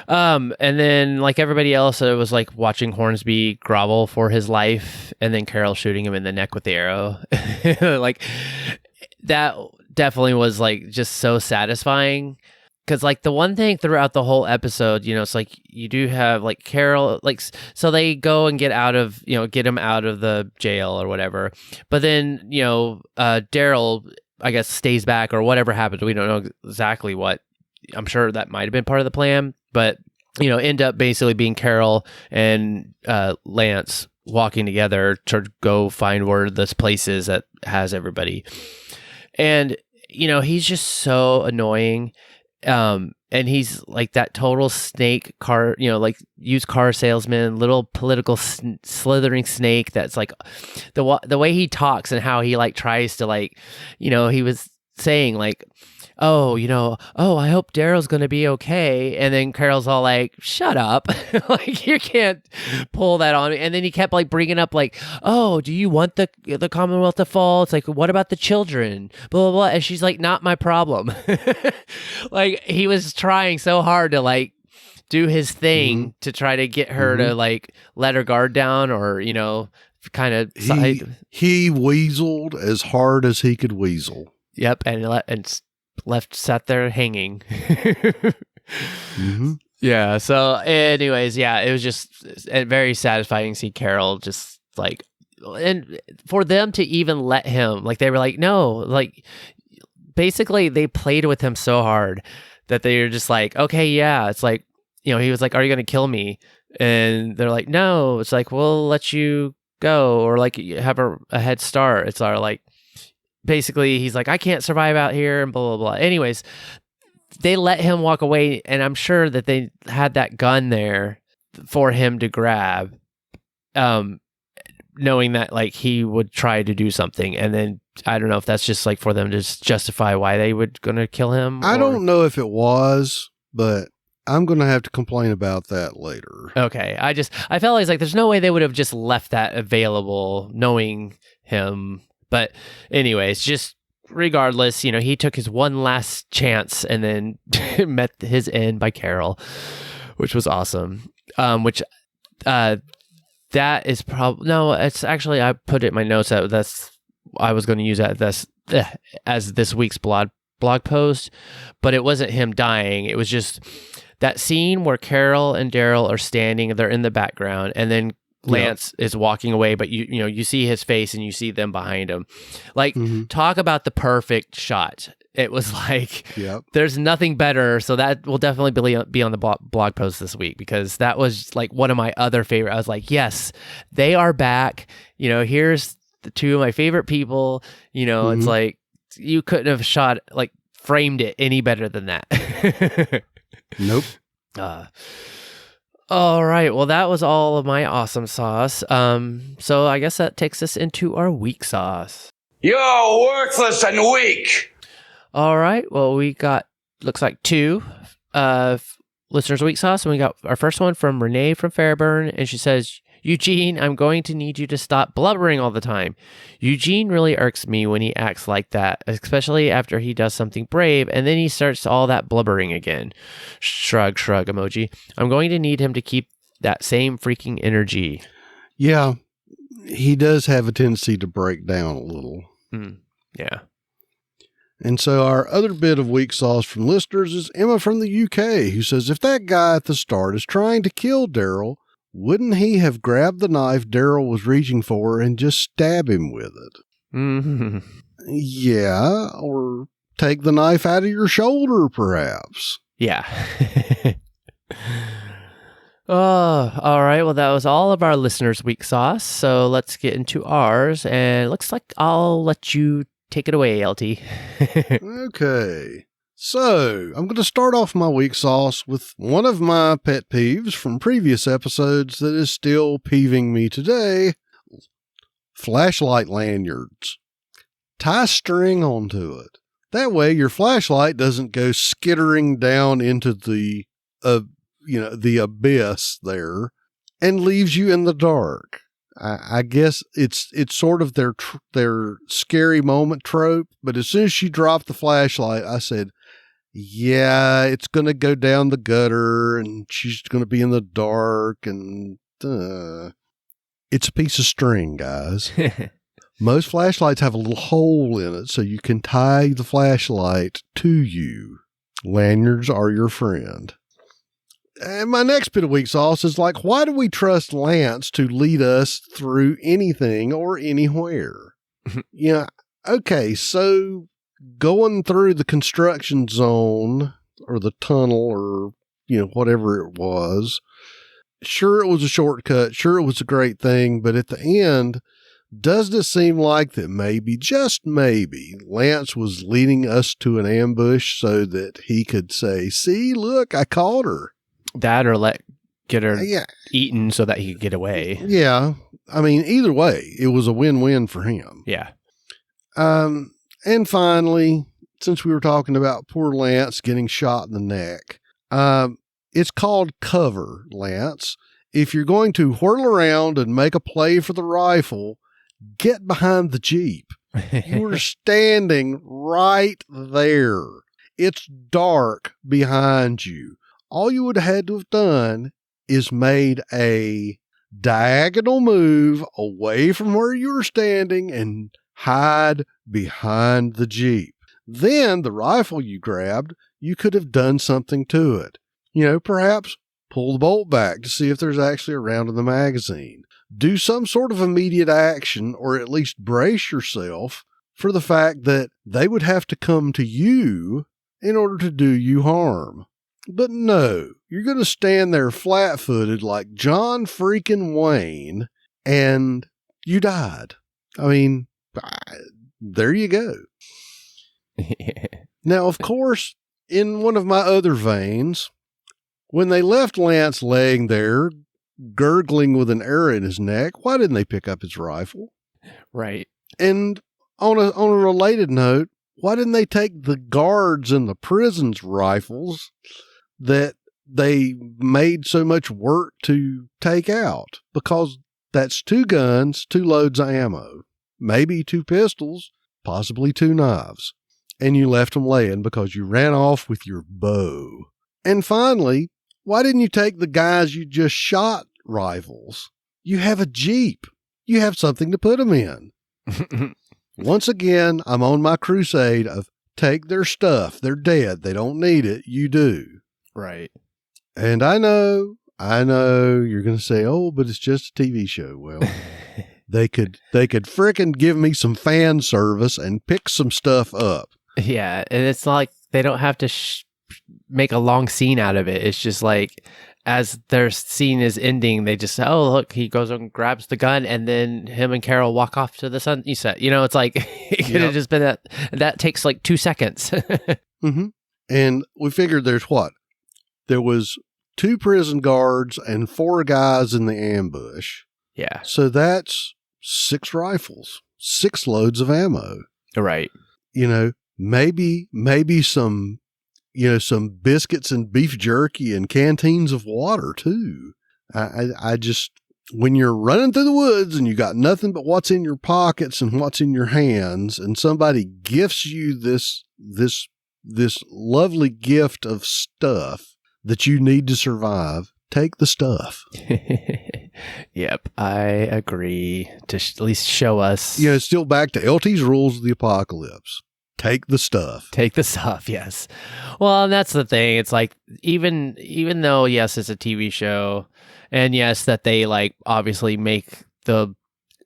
Speaker 7: And then like everybody else, it was like watching Hornsby grovel for his life and then Carol shooting him in the neck with the arrow. Like that definitely was like just so satisfying. Cause like the one thing throughout the whole episode, it's like you do have like Carol, like, so they go and get him out of the jail or whatever. But then, Daryl, I guess, stays back or whatever happens. We don't know exactly what. I'm sure that might have been part of the plan, but, end up basically being Carol and Lance walking together to go find where this place is that has everybody. And, he's just so annoying. And he's like that total snake car, like used car salesman, little political slithering snake. That's like the way he talks and how he like tries to like, he was saying like, I hope Daryl's going to be okay. And then Carol's all like, shut up. Like, you can't pull that on me. And then he kept like bringing up like, oh, do you want the Commonwealth to fall? It's like, what about the children? Blah, blah, blah. And she's like, not my problem. Like, he was trying so hard to like do his thing to try to get her to like let her guard down or, kind of.
Speaker 6: He weaseled as hard as he could weasel.
Speaker 7: Yep. And sat there hanging. Yeah. So anyways, it was just very satisfying to see Carol just like, and for them to even let him, like they were like, no, like basically they played with him so hard that they were just like, okay, yeah. It's like, he was like, are you going to kill me? And they're like, no. It's like, we'll let you go or like have a head start. It's our like, basically, he's like, I can't survive out here and blah, blah, blah. Anyways, they let him walk away, and I'm sure that they had that gun there for him to grab, knowing that like he would try to do something. And then I don't know if that's just like for them to just justify why they were going to kill him.
Speaker 6: I don't know if it was, but I'm going to have to complain about that later.
Speaker 7: Okay. I felt like there's no way they would have just left that available knowing him. But anyways, just regardless, he took his one last chance and then met his end by Carol, which was awesome. That is probably, no, it's actually, I put it in my notes that I was going to use that as this week's blog post, but it wasn't him dying. It was just that scene where Carol and Daryl are standing, they're in the background, and then Lance is walking away, but you see his face and you see them behind him. Like, talk about the perfect shot. It was like, there's nothing better. So that will definitely be on the blog post this week, because that was like one of my other favorite. I was like, yes, they are back. Here's the two of my favorite people. It's like, you couldn't have framed it any better than that.
Speaker 6: Nope.
Speaker 7: All right. Well, that was all of my awesome sauce. So I guess that takes us into our weak sauce.
Speaker 8: You're worthless and weak.
Speaker 7: All right. Well, we got, looks like 2 listeners' week sauce. And we got our first one from Renee from Fairburn. And she says, Eugene, I'm going to need you to stop blubbering all the time. Eugene really irks me when he acts like that, especially after he does something brave and then he starts all that blubbering again. Shrug emoji. I'm going to need him to keep that same freaking energy.
Speaker 6: Yeah, he does have a tendency to break down a little.
Speaker 7: Yeah.
Speaker 6: And so our other bit of weak sauce from listeners is Emma from the UK, who says, if that guy at the start is trying to kill Daryl, wouldn't he have grabbed the knife Daryl was reaching for and just stab him with it?
Speaker 7: Mm-hmm.
Speaker 6: Yeah, or take the knife out of your shoulder, perhaps.
Speaker 7: Yeah. Oh, all right. Well, that was all of our listeners' weak sauce. So let's get into ours. And it looks like I'll let you take it away, LT.
Speaker 6: Okay. So I'm going to start off my weak sauce with one of my pet peeves from previous episodes that is still peeving me today. Flashlight lanyards. Tie string onto it. That way your flashlight doesn't go skittering down into the abyss there and leaves you in the dark. I guess it's sort of their scary moment trope, but as soon as she dropped the flashlight, I said, yeah, it's going to go down the gutter and she's going to be in the dark and it's a piece of string, guys. Most flashlights have a little hole in it so you can tie the flashlight to you. Lanyards are your friend. And my next bit of weak sauce is like, why do we trust Lance to lead us through anything or anywhere? Okay, so going through the construction zone or the tunnel or, whatever it was, sure, it was a shortcut. Sure, it was a great thing. But at the end, doesn't it seem like that maybe, just maybe, Lance was leading us to an ambush so that he could say, see, look, I caught her.
Speaker 7: That or get her eaten so that he could get away.
Speaker 6: Yeah. I mean, either way, it was a win-win for him.
Speaker 7: Yeah.
Speaker 6: And finally, since we were talking about poor Lance getting shot in the neck, it's called cover, Lance. If you're going to whirl around and make a play for the rifle, get behind the Jeep. You were standing right there. It's dark behind you. All you would have had to have done is made a diagonal move away from where you were standing and hide behind the Jeep. Then the rifle you grabbed, you could have done something to it. Perhaps pull the bolt back to see if there's actually a round in the magazine. Do some sort of immediate action, or at least brace yourself for the fact that they would have to come to you in order to do you harm. But no, you're going to stand there flat-footed like John freaking Wayne, and you died. I mean, there you go. Now, of course, in one of my other veins, when they left Lance laying there, gurgling with an arrow in his neck, why didn't they pick up his rifle?
Speaker 7: Right.
Speaker 6: And on a related note, why didn't they take the guards in the prison's rifles that they made so much work to take out? Because that's 2 guns, 2 loads of ammo, maybe 2 pistols, possibly 2 knives. And you left them laying because you ran off with your bow. And finally, why didn't you take the guys you just shot rifles? You have a Jeep. You have something to put them in. Once again, I'm on my crusade of take their stuff. They're dead. They don't need it. You do.
Speaker 7: Right.
Speaker 6: And I know you're going to say, oh, but it's just a TV show. Well, they could frickin' give me some fan service and pick some stuff up.
Speaker 7: Yeah. And it's like they don't have to make a long scene out of it. It's just like, as their scene is ending, they just say, oh, look, he goes and grabs the gun, and then him and Carol walk off to the sunset. It's like, it could have just been that takes like 2 seconds.
Speaker 6: Mm-hmm. And we figured there was 2 prison guards and 4 guys in the ambush.
Speaker 7: Yeah.
Speaker 6: So that's 6 rifles, 6 loads of ammo.
Speaker 7: Right.
Speaker 6: Maybe some biscuits and beef jerky and canteens of water too. I just, when you're running through the woods and you got nothing but what's in your pockets and what's in your hands, and somebody gifts you this lovely gift of stuff that you need to survive, take the stuff.
Speaker 7: Yep, I agree. To at least show us.
Speaker 6: It's still back to LT's rules of the apocalypse. Take the stuff.
Speaker 7: Take the stuff, yes. Well, and that's the thing. It's like, even though, yes, it's a TV show, and yes, that they like obviously make the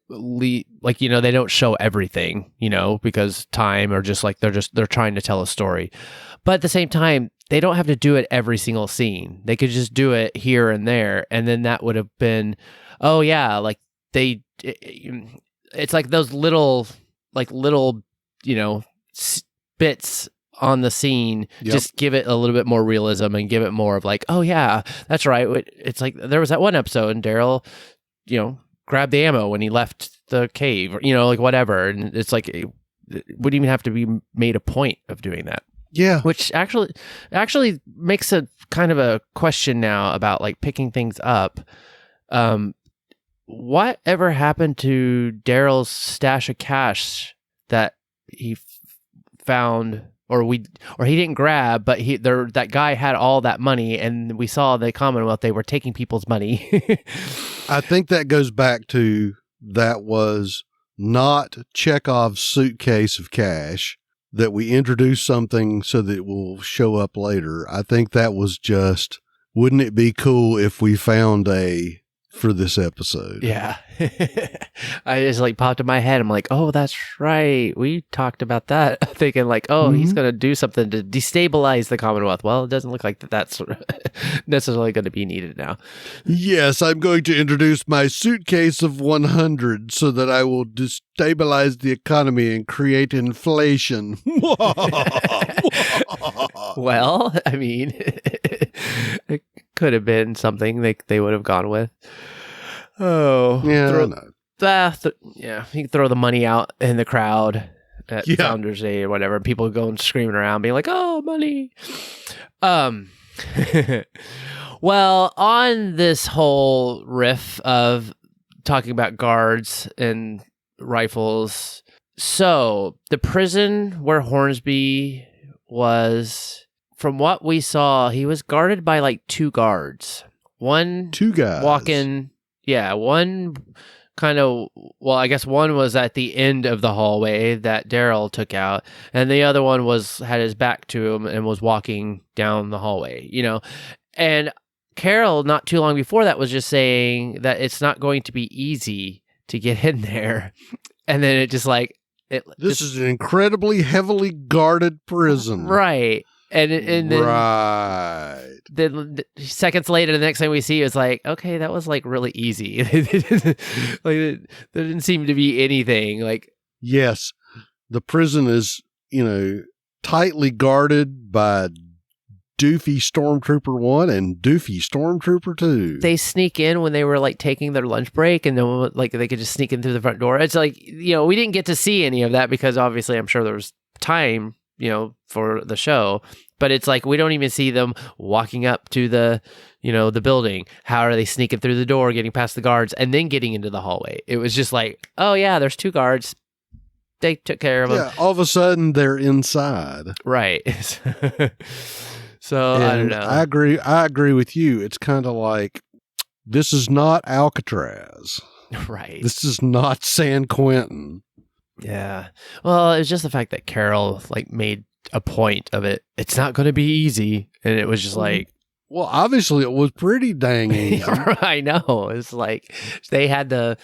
Speaker 7: like, they don't show everything, because time, or just like they're trying to tell a story. But at the same time, they don't have to do it every single scene. They could just do it here and there, and then that would have been, oh yeah, like it's like those little bits on the scene. Yep. Just give it a little bit more realism and give it more of like, oh yeah, that's right. It's like there was that one episode and Daryl, grabbed the ammo when he left the cave, or, like whatever. And it's like, it wouldn't even have to be made a point of doing that.
Speaker 6: Yeah.
Speaker 7: Which actually makes a kind of a question now about like picking things up. What ever happened to Daryl's stash of cash that he found, or he didn't grab, but that guy had all that money, and we saw the Commonwealth, they were taking people's money.
Speaker 6: I think that goes back to, that was not Chekhov's suitcase of cash, that we introduce something so that it will show up later. I think that was just, wouldn't it be cool if we found for this episode?
Speaker 7: Yeah. I just like popped in my head. I'm like, oh, that's right. We talked about that. Thinking like, oh, he's going to do something to destabilize the Commonwealth. Well, it doesn't look like that's necessarily going to be needed now.
Speaker 6: Yes, I'm going to introduce my suitcase of 100 so that I will destabilize the economy and create inflation.
Speaker 7: Well, I mean, it could have been something they would have gone with. Oh,
Speaker 6: yeah,
Speaker 7: you can throw the money out in the crowd at Founders Day or whatever, and people going screaming around, being like, "Oh, money!" Well, on this whole riff of talking about guards and rifles, so the prison where Hornsby was, from what we saw, he was guarded by like two guards.
Speaker 6: Two guys
Speaker 7: walking. Yeah, one kind of, well, I guess one was at the end of the hallway that Daryl took out, and the other one had his back to him and was walking down the hallway, And Carol, not too long before that, was just saying that it's not going to be easy to get in there. And then it just like...
Speaker 6: This is an incredibly heavily guarded prison.
Speaker 7: Right. And then,
Speaker 6: right.
Speaker 7: Then seconds later, the next thing we see is like, okay, that was like really easy. Like there didn't seem to be anything. Like,
Speaker 6: yes, the prison is tightly guarded by Doofy Stormtrooper 1 and Doofy Stormtrooper 2.
Speaker 7: They sneak in when they were like taking their lunch break, and then like they could just sneak in through the front door. It's like, we didn't get to see any of that because obviously I'm sure there was time, for the show, but it's like we don't even see them walking up to the building. How are they sneaking through the door, getting past the guards, and then getting into the hallway? It was just like, oh yeah, there's two guards. They took care of them.
Speaker 6: Yeah, all of a sudden they're inside.
Speaker 7: Right. So,
Speaker 6: and
Speaker 7: I don't know.
Speaker 6: I agree with you. It's kind of like, this is not Alcatraz.
Speaker 7: Right.
Speaker 6: This is not San Quentin.
Speaker 7: Yeah. Well, it's just the fact that Carol like made a point of it. It's not going to be easy. And it was just like,
Speaker 6: well, obviously it was pretty dang easy.
Speaker 7: I know. It's like they had the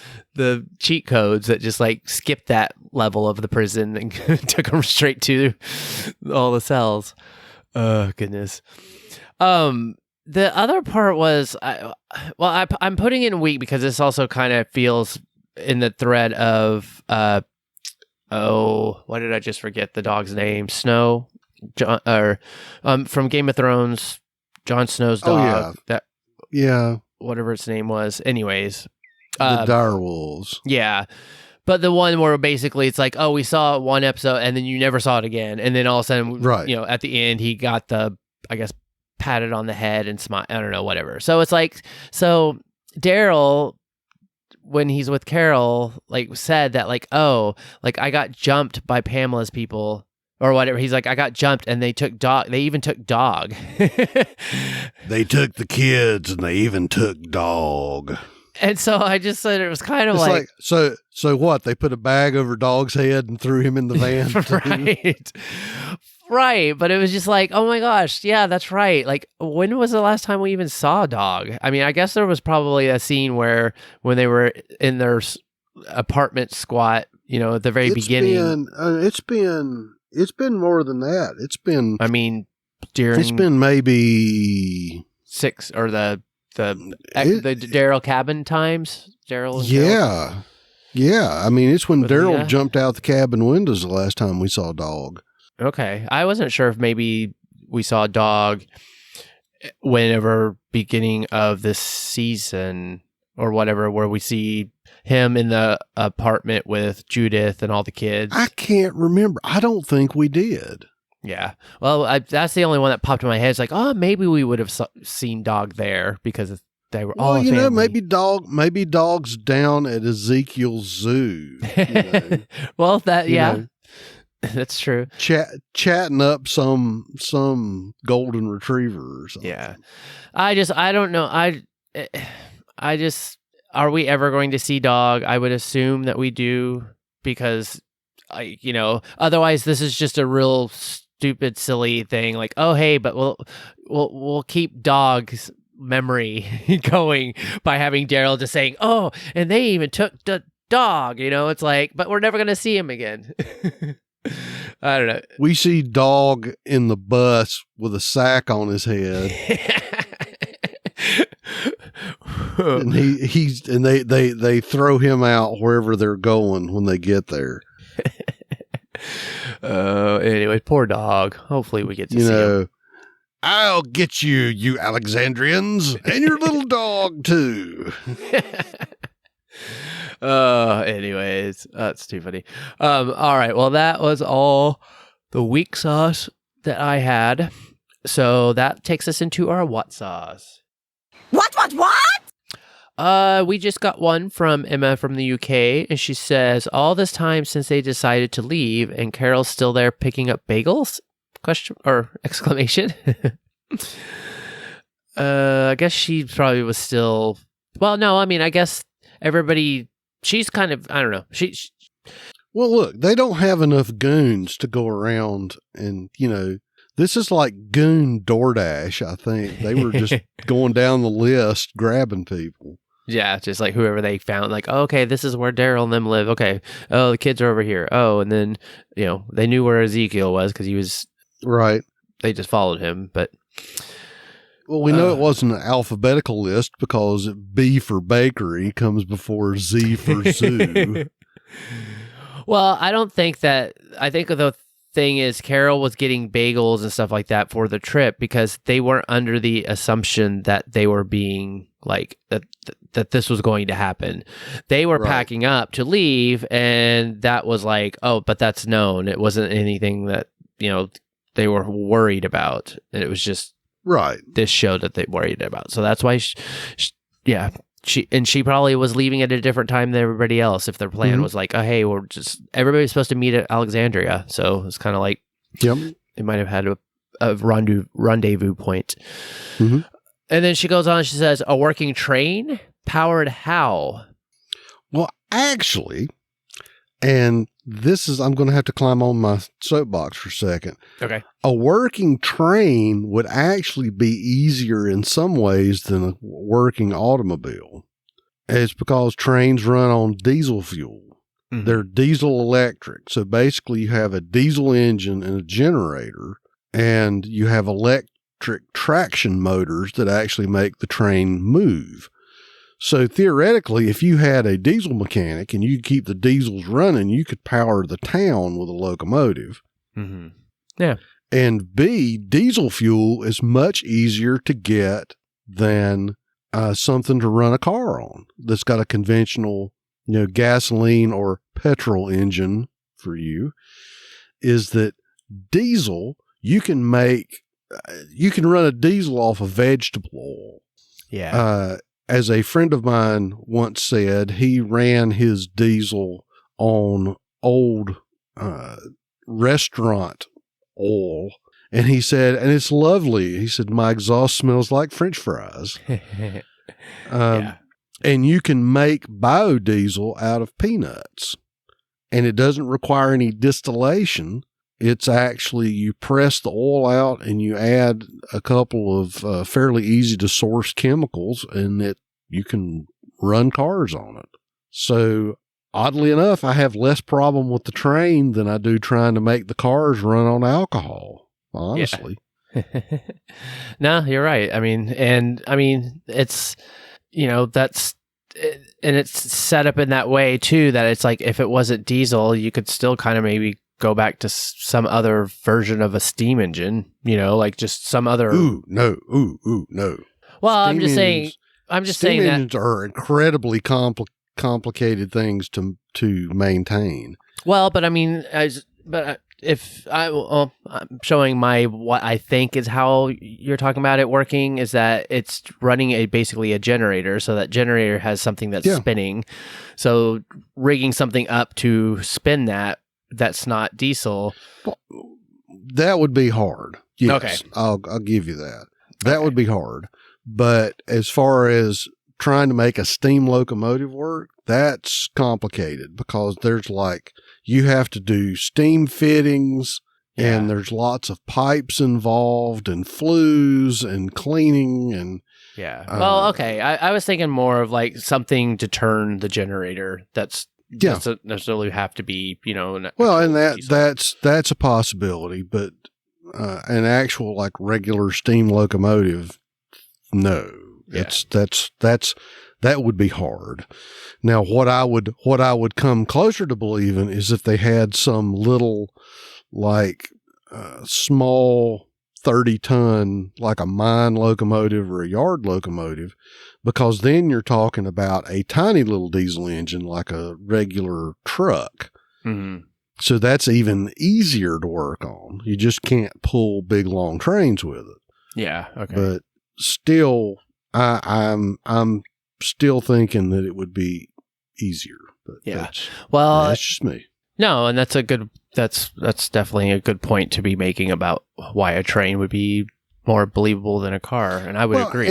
Speaker 7: cheat codes that just like skipped that level of the prison and took them straight to all the cells. Oh, goodness. The other part was, I'm putting in weak because this also kind of feels in the thread of, what did I just forget the dog's name? Snow, from Game of Thrones, Jon Snow's dog. Whatever its name was. Anyways,
Speaker 6: the direwolves.
Speaker 7: Yeah. But the one where basically it's like, oh, we saw one episode and then you never saw it again. And then all of a sudden,
Speaker 6: right.
Speaker 7: At the end, he got patted on the head and smile. I don't know, whatever. So it's like, Daryl when he's with Carol, like said that like, oh, like I got jumped by Pamela's people or whatever. He's like, I got jumped and they took dog. They even took dog.
Speaker 6: They took the kids and they even took dog.
Speaker 7: And so I just said it was kind of like
Speaker 6: so what? They put a bag over Dog's head and threw him in the van.
Speaker 7: Right. Right. But it was just like, oh my gosh, yeah, that's right. Like, when was the last time we even saw Dog? I mean, I guess there was probably a scene where when they were in their apartment squat, you know, at the very beginning.
Speaker 6: It's been more than that. It's been.
Speaker 7: I mean, during.
Speaker 6: It's been maybe
Speaker 7: 6 or the Daryl cabin times. Daryl and
Speaker 6: yeah.
Speaker 7: Carol.
Speaker 6: Yeah. I mean, it's when Daryl
Speaker 7: Leah?
Speaker 6: jumped out the cabin windows the last time we saw Dog.
Speaker 7: Okay. I wasn't sure if maybe we saw Dog whenever beginning of this season or whatever, where we see him in the apartment with Judith and all the kids.
Speaker 6: I can't remember. I don't think we did.
Speaker 7: Yeah. Well, that's the only one that popped in my head. It's like, oh, maybe we would have seen Dog there because they were all
Speaker 6: you
Speaker 7: family.
Speaker 6: know, maybe Dog's down at Ezekiel's zoo. You know?
Speaker 7: Well, that,
Speaker 6: You
Speaker 7: yeah.
Speaker 6: know,
Speaker 7: that's true.
Speaker 6: chatting up some golden retriever or something.
Speaker 7: Yeah. I don't know. I just, are we ever going to see Dog? I would assume that we do because, otherwise this is just a real stupid, silly thing. Like, oh, hey, but we'll keep Dog's memory going by having Daryl just saying, oh, and they even took the dog. It's like, but we're never going to see him again. I don't know. We
Speaker 6: see Dog in the bus with a sack on his head. And they throw him out wherever they're going when they get there.
Speaker 7: Anyway, poor Dog. Hopefully we get to see him.
Speaker 6: I'll get you Alexandrians, and your little dog too.
Speaker 7: Anyways, that's too funny. All right. Well, that was all the weak sauce that I had. So that takes us into our what sauce. What? We just got one from Emma from the UK, and she says, all this time since they decided to leave, and Carol's still there picking up bagels? Question or exclamation. I guess she probably was still. Well, no, I mean, I guess everybody. She's kind of. I don't know.
Speaker 6: Well, look, they don't have enough goons to go around, and this is like goon DoorDash. I think they were just going down the list, grabbing people.
Speaker 7: Yeah, just like whoever they found, like, oh, okay, this is where Daryl and them live. Okay, oh, the kids are over here. Oh, and then they knew where Ezekiel was because he was
Speaker 6: right.
Speaker 7: They just followed him, but
Speaker 6: we know it wasn't an alphabetical list because B for bakery comes before Z for zoo.
Speaker 7: Well, I don't think that. I think the thing is, Carol was getting bagels and stuff like that for the trip because they weren't under the assumption that they were being like that this was going to happen. They were packing up to leave, and that was like, oh, but that's known. It wasn't anything that they were worried about. It was just this show that they worried about. So that's why, she probably was leaving at a different time than everybody else. If their plan was like, oh, hey, everybody's supposed to meet at Alexandria. So it's kind of like, they might have had a rendezvous point. Mm-hmm. And then she goes on, she says, a working train powered how?
Speaker 6: Well, actually, and I'm going to have to climb on my soapbox for a second.
Speaker 7: Okay.
Speaker 6: A working train would actually be easier in some ways than a working automobile. It's because trains run on diesel fuel. Mm-hmm. They're diesel electric. So basically you have a diesel engine and a generator, and you have electric traction motors that actually make the train move. So theoretically, if you had a diesel mechanic and you keep the diesels running, you could power the town with a locomotive.
Speaker 7: Mm-hmm. Yeah.
Speaker 6: And B, diesel fuel is much easier to get than something to run a car on that's got a conventional, gasoline or petrol engine for you. Is that diesel, you can run a diesel off of vegetable oil.
Speaker 7: Yeah.
Speaker 6: as a friend of mine once said, he ran his diesel on old restaurant oil. And he said, and it's lovely. He said, my exhaust smells like French fries.
Speaker 7: Yeah.
Speaker 6: And you can make biodiesel out of peanuts. And it doesn't require any distillation. It's actually, you press the oil out and you add a couple of fairly easy to source chemicals, and you can run cars on it. So oddly enough, I have less problem with the train than I do trying to make the cars run on alcohol, honestly.
Speaker 7: Yeah. No, you're right. I mean, it's, and it's set up in that way too, that it's like, if it wasn't diesel, you could still kind of maybe go back to some other version of a steam engine, like just some other.
Speaker 6: No.
Speaker 7: Well,
Speaker 6: Steam
Speaker 7: I'm just
Speaker 6: steam
Speaker 7: saying that
Speaker 6: engines are incredibly complicated things to maintain.
Speaker 7: Well, but I mean, if I'm showing what I think is how you're talking about it working, is that it's running basically a generator. So that generator has something that's spinning. So rigging something up to spin that's not diesel.
Speaker 6: Well, that would be hard. Yes,
Speaker 7: okay.
Speaker 6: I'll give you that. That would be hard. But as far as trying to make a steam locomotive work, that's complicated, because there's you have to do steam fittings, and there's lots of pipes involved, and flues and cleaning and.
Speaker 7: Yeah. Well, okay. I was thinking more of something to turn the generator. Doesn't necessarily have to be,
Speaker 6: well, and that's a possibility, but an actual regular steam locomotive, no.
Speaker 7: Yeah.
Speaker 6: That would be hard. Now, what I would come closer to believing is if they had some little small 30-ton, like a mine locomotive or a yard locomotive, because then you're talking about a tiny little diesel engine like a regular truck.
Speaker 7: Mm-hmm.
Speaker 6: So that's even easier to work on. You just can't pull big long trains with it.
Speaker 7: Yeah. Okay.
Speaker 6: But still, I'm still thinking that it would be easier. But that's just me.
Speaker 7: No, and that's definitely a good point to be making about why a train would be more believable than a car, and I would agree.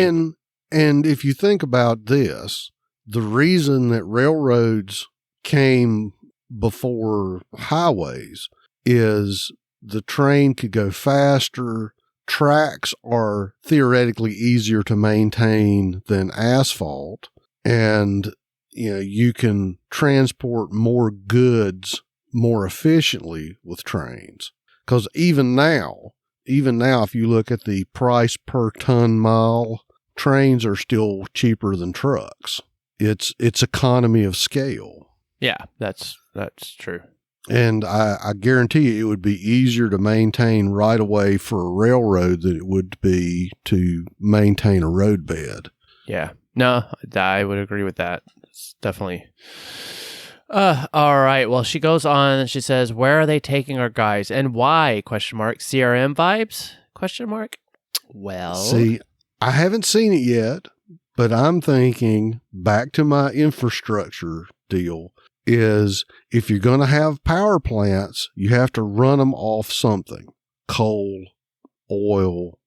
Speaker 6: And if you think about this, the reason that railroads came before highways is the train could go faster. Tracks are theoretically easier to maintain than asphalt, and you can transport more goods more efficiently with trains. Because even now, if you look at the price per ton mile, trains are still cheaper than trucks. It's economy of scale.
Speaker 7: Yeah, that's true.
Speaker 6: And I guarantee you it would be easier to maintain right away for a railroad than it would be to maintain a roadbed.
Speaker 7: Yeah. No, I would agree with that. It's definitely. All right. Well, she goes on and she says, "Where are they taking our guys and why?" CRM vibes? Well,
Speaker 6: see, I haven't seen it yet, but I'm thinking back to my infrastructure deal is if you're going to have power plants, you have to run them off something, coal, oil,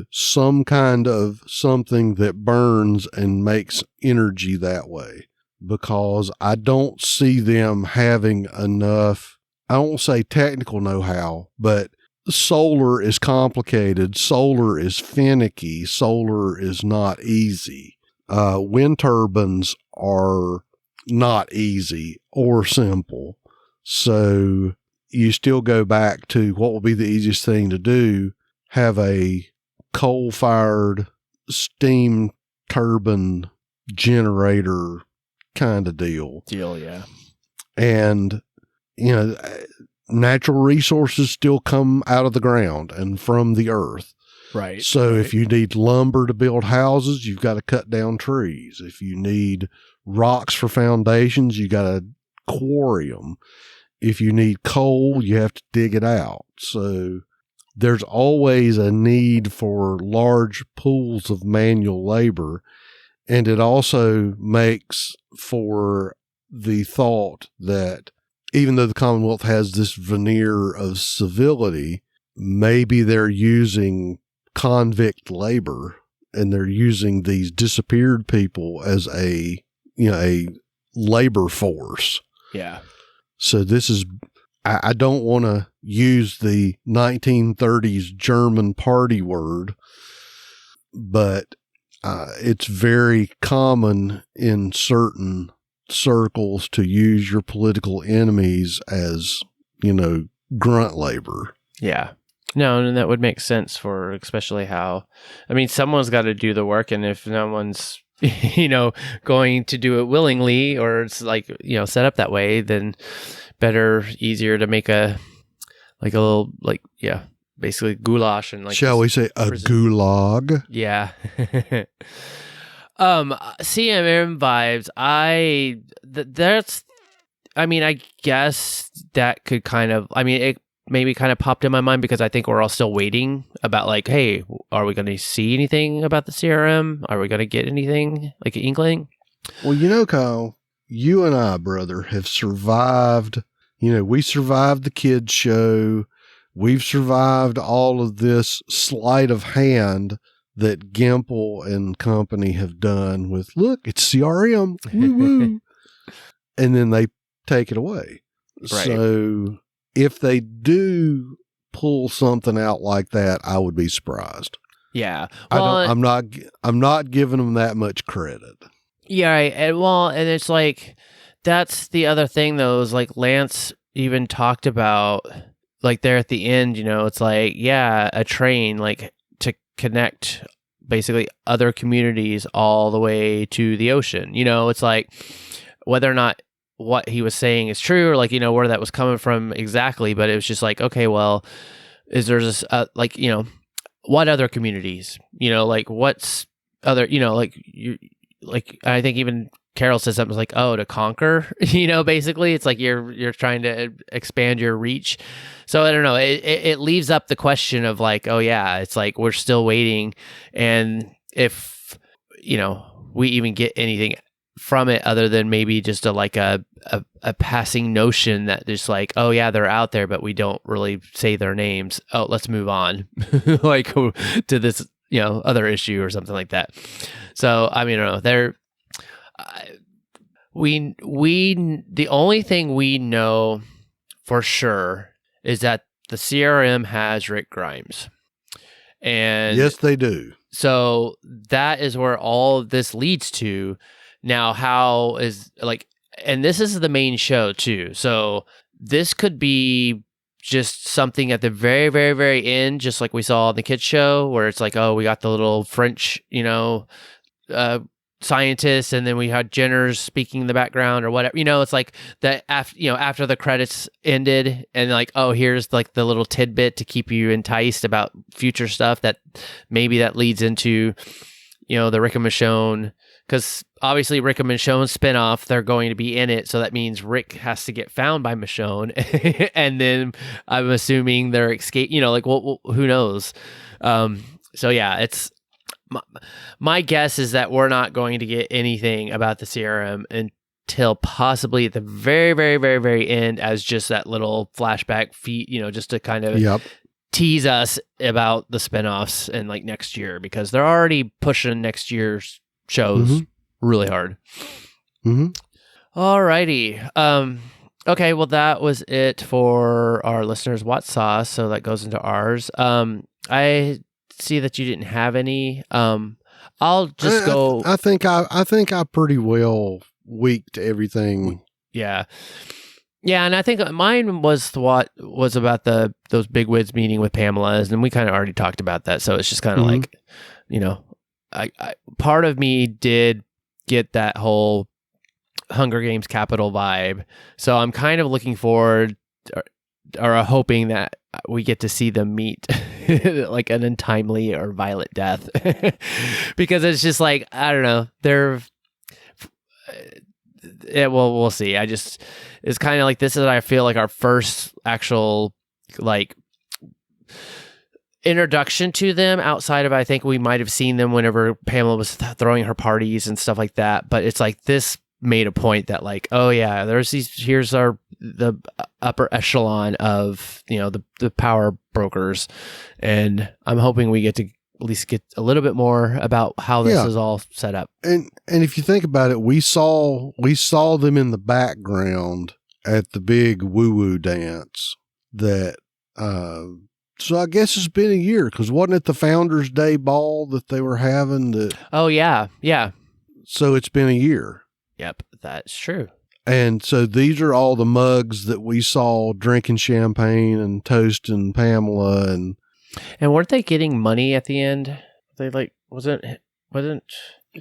Speaker 6: some kind of something that burns and makes energy that way. Because I don't see them having enough, I won't say technical know-how, but solar is complicated. Solar is finicky. Solar is not easy. Wind turbines are not easy or simple. So you still go back to what will be the easiest thing to do, have a coal-fired steam turbine generator kind of deal.
Speaker 7: Yeah.
Speaker 6: And, natural resources still come out of the ground and from the earth.
Speaker 7: Right.
Speaker 6: So if you need lumber to build houses, you've got to cut down trees. If you need rocks for foundations, you got to quarry them. If you need coal, you have to dig it out. So there's always a need for large pools of manual labor. And it also makes for the thought that even though the Commonwealth has this veneer of civility, maybe they're using convict labor and they're using these disappeared people as a labor force.
Speaker 7: Yeah.
Speaker 6: So this is, I don't want to use the 1930s German party word, but it's very common in certain circles to use your political enemies as, grunt labor.
Speaker 7: Yeah. No, and that would make sense for especially someone's got to do the work, and if no one's, going to do it willingly or it's set up that way, then easier to make a little, basically goulash and
Speaker 6: shall we say a
Speaker 7: prison.
Speaker 6: gulag?
Speaker 7: Yeah. CMM vibes. I guess that could it maybe kind of popped in my mind because I think we're all still waiting about hey, are we going to see anything about the CRM? Are we going to get anything like an inkling?
Speaker 6: Well, Kyle, you and I, brother, have survived. We survived the kids show. We've survived all of this sleight of hand that Gimple and company have done with, look, it's CRM. Woo-woo. And then they take it away.
Speaker 7: Right.
Speaker 6: So if they do pull something out like that, I would be surprised.
Speaker 7: Yeah.
Speaker 6: Well, I'm not giving them that much credit.
Speaker 7: Yeah. Right. And it's that's the other thing though, is Lance even talked about there at the end, it's a train, to connect basically other communities all the way to the ocean. It's whether or not what he was saying is true or where that was coming from exactly, but it was just okay, well, is there this what other communities, what's other, I think even Carol says something to conquer, basically it's you're trying to expand your reach. So I don't know. It leaves up the question of oh yeah, it's we're still waiting, and if we even get anything from it other than maybe just a passing notion that just oh yeah, they're out there, but we don't really say their names. Oh, let's move on, to this other issue or something like that. So I don't know. The only thing we know for sure is that the CRM has Rick Grimes. And
Speaker 6: yes, they do.
Speaker 7: So that is where all of this leads to. Now, how is and this is the main show too. So this could be just something at the very, very, very end, just like we saw on the kids show, where it's oh, we got the little French, scientists, and then we had Jenner's speaking in the background or whatever. It's that after the credits ended, and oh, here's the little tidbit to keep you enticed about future stuff that maybe that leads into the Rick and Michonne, because obviously Rick and Michonne's spinoff, they're going to be in it, so that means Rick has to get found by Michonne, and then I'm assuming they're escape. Well, who knows? So yeah, it's. My guess is that we're not going to get anything about the CRM until possibly at the very, very, very, very end, as just that little flashback feed, just to kind of tease us about the spinoffs and next year, because they're already pushing next year's shows really hard.
Speaker 6: Mm-hmm.
Speaker 7: Alrighty. Okay, well, that was it for our listeners' What Sauce, so that goes into ours. I see that you didn't have any. I'll just go.
Speaker 6: I think I pretty well weaked everything.
Speaker 7: Yeah, and I think mine was about those bigwigs meeting with Pamela, and we kind of already talked about that. So it's just kind of I part of me did get that whole Hunger Games Capital vibe. So I'm kind of looking forward or hoping that we get to see them meet an untimely or violent death, because it's just I don't know, we'll see. It's kind of this is, I feel our first actual introduction to them outside of, I think we might have seen them whenever Pamela was throwing her parties and stuff like that. But it's like this made a point that like, oh yeah, here's the upper echelon of, the power brokers. And I'm hoping we get to at least get a little bit more about how this is all set up.
Speaker 6: And if you think about it, we saw them in the background at the big woo-woo dance that, so I guess it's been a year, because wasn't it the Founders Day ball that they were having?
Speaker 7: Oh, yeah. Yeah.
Speaker 6: So it's been a year.
Speaker 7: Yep, that's true.
Speaker 6: And so these are all the mugs that we saw drinking champagne and toasting Pamela. And
Speaker 7: weren't they getting money at the end? They wasn't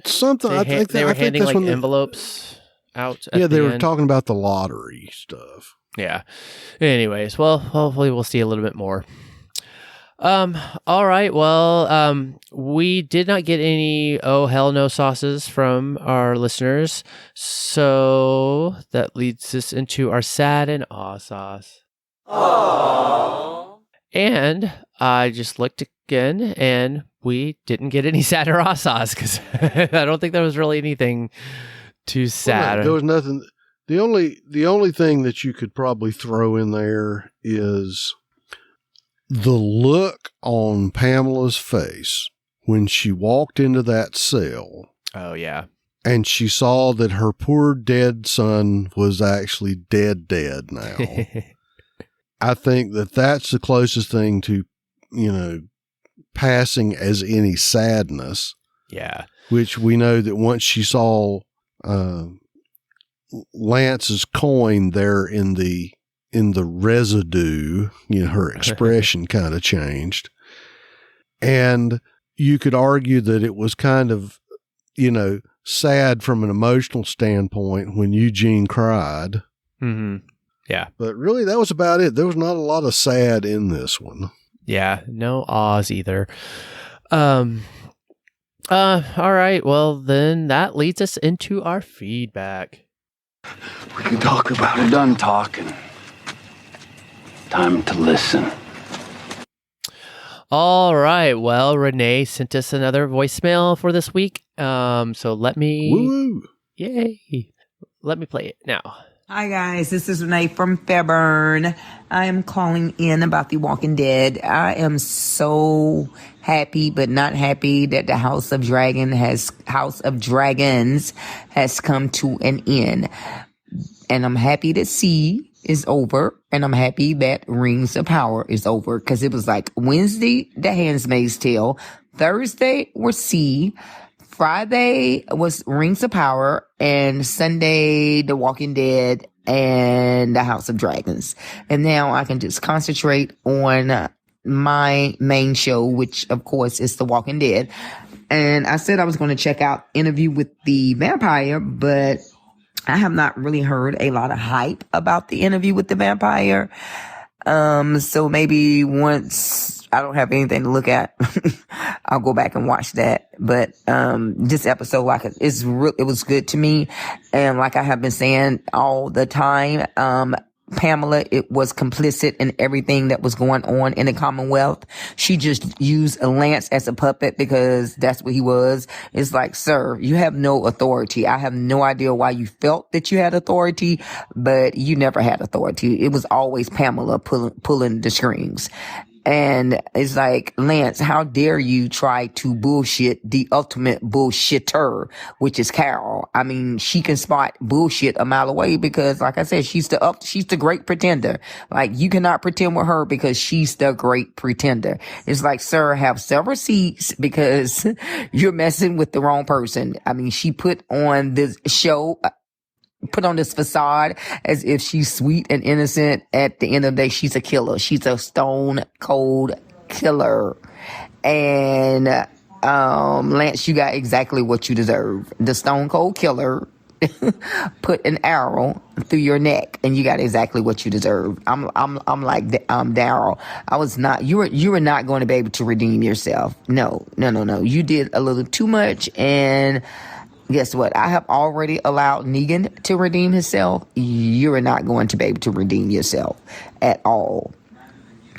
Speaker 6: something. I think
Speaker 7: they were handing
Speaker 6: that's
Speaker 7: like
Speaker 6: when
Speaker 7: envelopes out.
Speaker 6: Yeah, they were
Speaker 7: end.
Speaker 6: talking about the lottery stuff.
Speaker 7: Yeah. Anyways, well, hopefully we'll see a little bit more. All right. Well, we did not get any oh hell no sauces from our listeners, so that leads us into our sad and aw sauce. Aww. And I just looked again, and we didn't get any sad or aw sauce because I don't think there was really anything too sad.
Speaker 6: Well, no, there was nothing. The only thing that you could probably throw in there is the look on Pamela's face when she walked into that cell.
Speaker 7: Oh, yeah.
Speaker 6: And she saw that her poor dead son was actually dead now. I think that that's the closest thing to, passing as any sadness.
Speaker 7: Yeah.
Speaker 6: Which we know that once she saw Lance's coin there in the residue, her expression kind of changed. And you could argue that it was kind of, sad from an emotional standpoint when Eugene cried.
Speaker 7: Mm-hmm. Yeah.
Speaker 6: But really, that was about it. There was not a lot of sad in this one.
Speaker 7: Yeah. No ahs either. All right. Well, then that leads us into our feedback.
Speaker 8: We can talk about it. Done talking. Time to listen.
Speaker 7: All right. Well, Renee sent us another voicemail for this week. So let me...
Speaker 6: Woo!
Speaker 7: Yay. Let me play it now.
Speaker 10: Hi, guys. This is Renee from Fairburn. I am calling in about The Walking Dead. I am so happy, but not happy that the House of Dragons has come to an end. And I'm happy that C is over, and I'm happy that Rings of Power is over, because it was like Wednesday, The Handmaid's Tale, Thursday was C, Friday was Rings of Power, and Sunday, The Walking Dead and the House of Dragons. And now I can just concentrate on my main show, which of course is The Walking Dead. And I said I was going to check out Interview with the Vampire, but I have not really heard a lot of hype about the Interview with the Vampire. So maybe once I don't have anything to look at, I'll go back and watch that. But this episode, it was good to me. And like I have been saying all the time, Pamela, it was complicit in everything that was going on in the Commonwealth. She just used Lance as a puppet because that's what he was. It's like, sir, you have no authority. I have no idea why you felt that you had authority, but you never had authority. It was always Pamela pulling the strings. And it's like, Lance, how dare you try to bullshit the ultimate bullshitter, which is Carol. I mean, she can spot bullshit a mile away because, like I said, she's the great pretender. Like, you cannot pretend with her because she's the great pretender. It's like, sir, have several seats because you're messing with the wrong person. I mean, she put on this facade as if she's sweet and innocent. At the end of the day, she's a killer. She's a stone cold killer. And Lance, you got exactly what you deserve. The stone cold killer put an arrow through your neck, and you got exactly what you deserve. I'm like Daryl. You were not going to be able to redeem yourself. No. You did a little too much, and guess what? I have already allowed Negan to redeem himself. You are not going to be able to redeem yourself at all.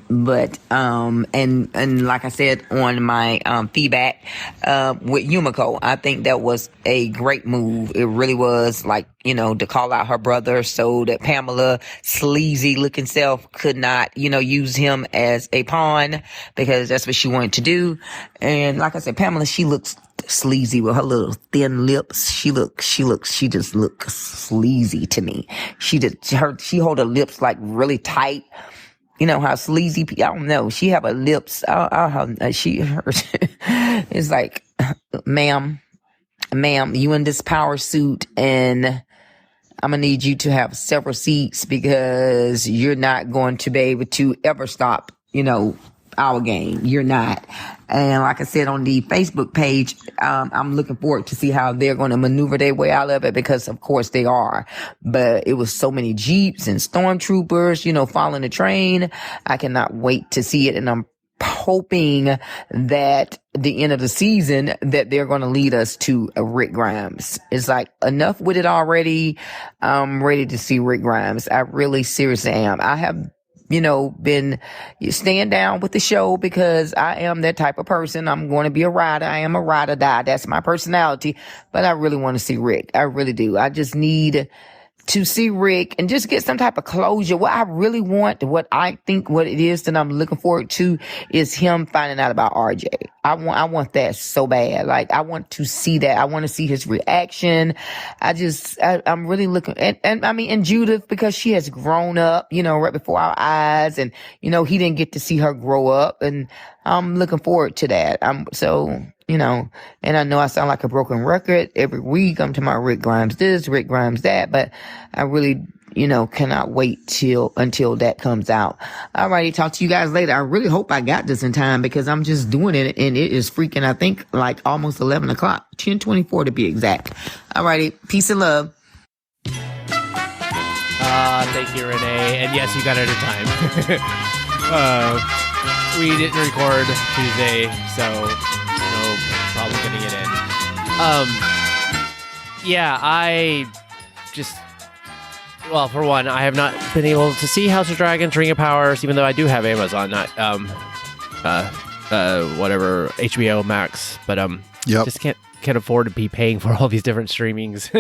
Speaker 10: But and like I said on my feedback with Yumiko, I think that was a great move. It really was, like, to call out her brother so that Pamela, sleazy looking self, could not, use him as a pawn, because that's what she wanted to do. And like I said, Pamela, she looks sleazy with her little thin lips. She just looks sleazy to me. She hold her lips like really tight. You know how sleazy people, I don't know. She have her lips, it's like, ma'am, you in this power suit, and I'm gonna need you to have several seats, because you're not going to be able to ever stop, our game. You're not. And like I said on the Facebook page, I'm looking forward to see how they're going to maneuver their way out of it, because of course they are. But it was so many Jeeps and stormtroopers, following the train. I cannot wait to see it. And I'm hoping that the end of the season that they're going to lead us to Rick Grimes. It's like, enough with it already. I'm ready to see Rick Grimes. I really seriously am. I have been staying down with the show because I am that type of person. I'm going to be a rider. I am a ride or die. That's my personality. But I really want to see Rick. I really do. I just need to see Rick and just get some type of closure. What I really want, what it is that I'm looking forward to, is him finding out about RJ. I want that so bad. Like, I want to see that. I want to see his reaction. I'm really looking, and I mean, and Judith, because she has grown up, right before our eyes, and, he didn't get to see her grow up, and I'm looking forward to that. And I know I sound like a broken record every week. I'm talking about Rick Grimes this, Rick Grimes that, but I really, cannot wait until that comes out. Alrighty, talk to you guys later. I really hope I got this in time, because I'm just doing it, and it is freaking, I think, like almost 11 o'clock, 10:24 to be exact. Alrighty, peace and love.
Speaker 7: Thank you, Renee. And yes, you got it in time. We didn't record Tuesday, so no problem getting it in. Well, for one, I have not been able to see House of Dragons, Ring of Powers, even though I do have Amazon, not whatever, HBO Max, but just can't afford to be paying for all these different streamings.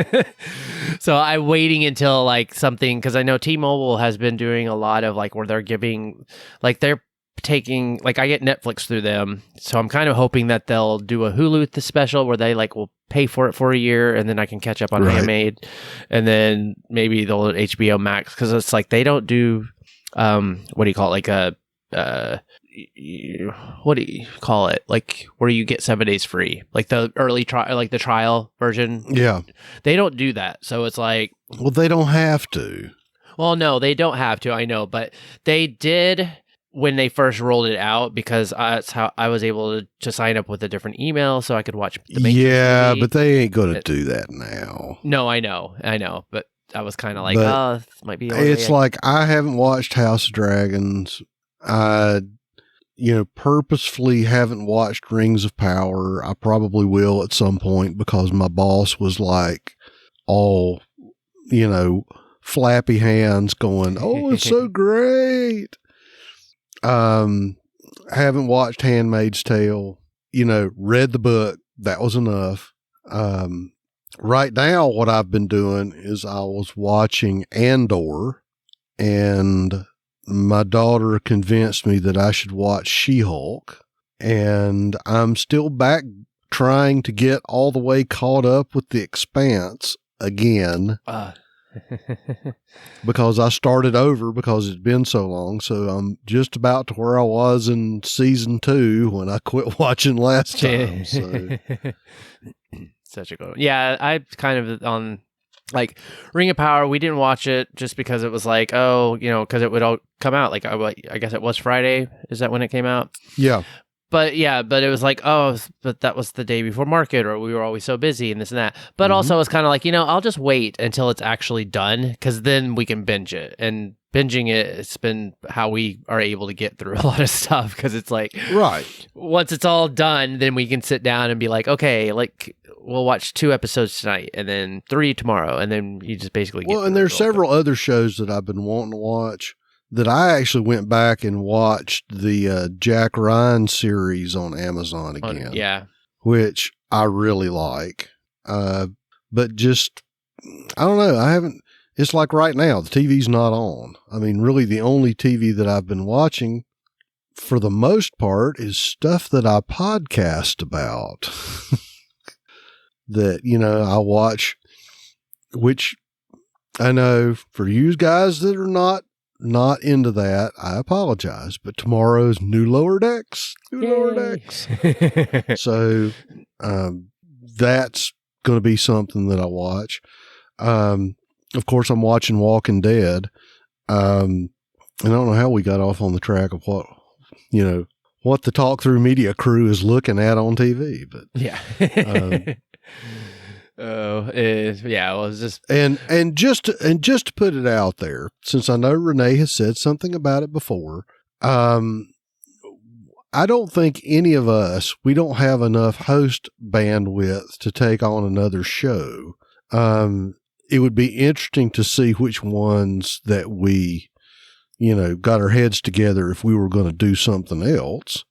Speaker 7: So I'm waiting until like something, because I know T-Mobile has been doing a lot of like where they're giving, like they're taking, like I get Netflix through them, so I'm kind of hoping that they'll do a Hulu special where they like will pay for it for a year, and then I can catch up on Handmaid, and then maybe they'll HBO Max, because it's like they don't do what do you call it, like a what do you call it, like where you get 7 days free, like the early trial, like the trial version. Yeah, they don't do that, so it's like,
Speaker 6: well, they don't have to.
Speaker 7: Well, no, they don't have to, I know, but they did when they first rolled it out, because that's how I was able to sign up with a different email so I could watch the Matrix movie.
Speaker 6: But they ain't going to do that now.
Speaker 7: No, I know, but I was kind of like, this might be.
Speaker 6: It's like, I haven't watched House of Dragons. I, purposefully haven't watched Rings of Power. I probably will at some point, because my boss was like, all, flappy hands going, oh, it's so great. Haven't watched Handmaid's Tale, read the book. That was enough. Right now, what I've been doing is I was watching Andor, and my daughter convinced me that I should watch She-Hulk, and I'm still back trying to get all the way caught up with The Expanse again. Because I started over because it's been so long. So I'm just about to where I was in season 2 when I quit watching last time. So.
Speaker 7: Such a good one. Yeah, I kind of on like Ring of Power. We didn't watch it just because it was like, because it would all come out. Like, I guess it was Friday. Is that when it came out?
Speaker 6: Yeah.
Speaker 7: But it was like, but that was the day before market, or we were always so busy and this and that. But also it's kind of like, I'll just wait until it's actually done, because then we can binge it. And binging it's been how we are able to get through a lot of stuff, because it's like, once it's all done, then we can sit down and be like, okay, like we'll watch 2 episodes tonight and then 3 tomorrow. And then you just basically get
Speaker 6: and there's several other shows that I've been wanting to watch. that I actually went back and watched the Jack Ryan series on Amazon again.
Speaker 7: Yeah.
Speaker 6: Which I really like. But just, I don't know. I haven't, it's like right now, the TV's not on. I mean, really the only TV that I've been watching for the most part is stuff that I podcast about that, you know, I watch, which I know for you guys that are not into that, I apologize, but tomorrow's New Lower Decks. So, that's going to be something that I watch. Of course, I'm watching Walking Dead. And I don't know how we got off on the track of what the Talk Through Media crew is looking at on TV, but
Speaker 7: yeah. Well, it's just
Speaker 6: and just to put it out there, since I know Renee has said something about it before, I don't think any of us, we don't have enough host bandwidth to take on another show. It would be interesting to see which ones that we, got our heads together if we were going to do something else.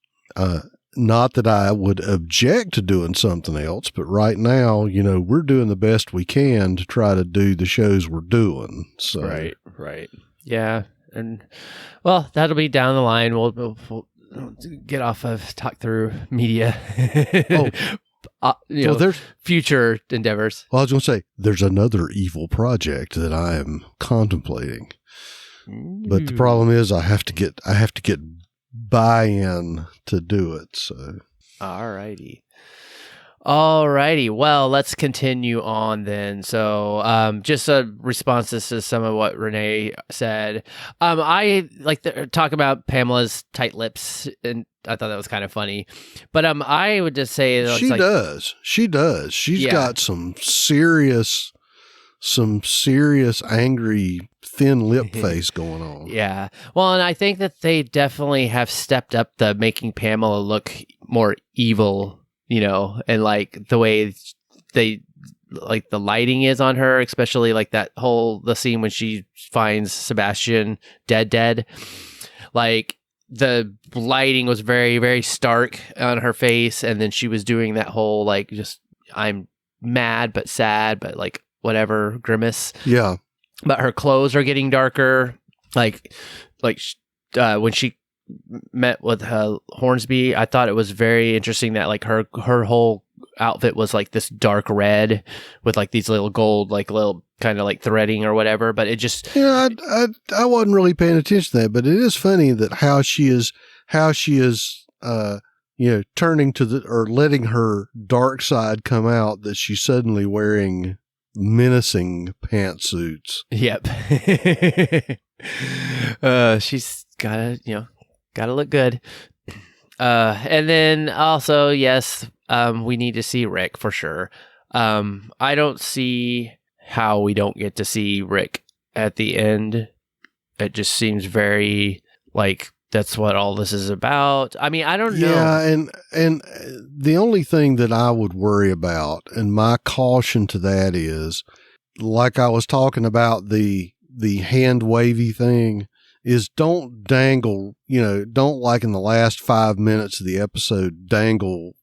Speaker 6: Not that I would object to doing something else, but right now, we're doing the best we can to try to do the shows we're doing. So
Speaker 7: Right. Yeah. And well, that'll be down the line. We'll get off of Talk Through Media. There's future endeavors.
Speaker 6: Well, I was going to say, there's another evil project that I am contemplating, but the problem is I have to get buy-in to do it. So,
Speaker 7: Alrighty. Well, let's continue on then. So, just a response to some of what Renee said. I like to talk about Pamela's tight lips, and I thought that was kind of funny. But I would just say that
Speaker 6: she does. She's got some serious angry thin lip face going on.
Speaker 7: Yeah. Well, and I think that they definitely have stepped up the making Pamela look more evil, and like the way they like the lighting is on her, especially like the scene when she finds Sebastian dead. Like the lighting was very, very stark on her face, and then she was doing that whole like just I'm mad but sad but like whatever grimace.
Speaker 6: Yeah.
Speaker 7: But her clothes are getting darker. Like when she met with Hornsby, I thought it was very interesting that like her whole outfit was like this dark red with like these little gold, like little kind of like threading or whatever. But it just,
Speaker 6: I wasn't really paying attention to that, but it is funny that how she is, turning to or letting her dark side come out, that she's suddenly wearing menacing pantsuits.
Speaker 7: Yep. She's gotta look good. And then also, yes, we need to see Rick for sure. I don't see how we don't get to see Rick at the end. It just seems very like that's what all this is about. I mean, I don't know.
Speaker 6: Yeah, and the only thing that I would worry about, and my caution to that is, like I was talking about the hand wavy thing, is don't dangle, don't like in the last 5 minutes of the episode dangle,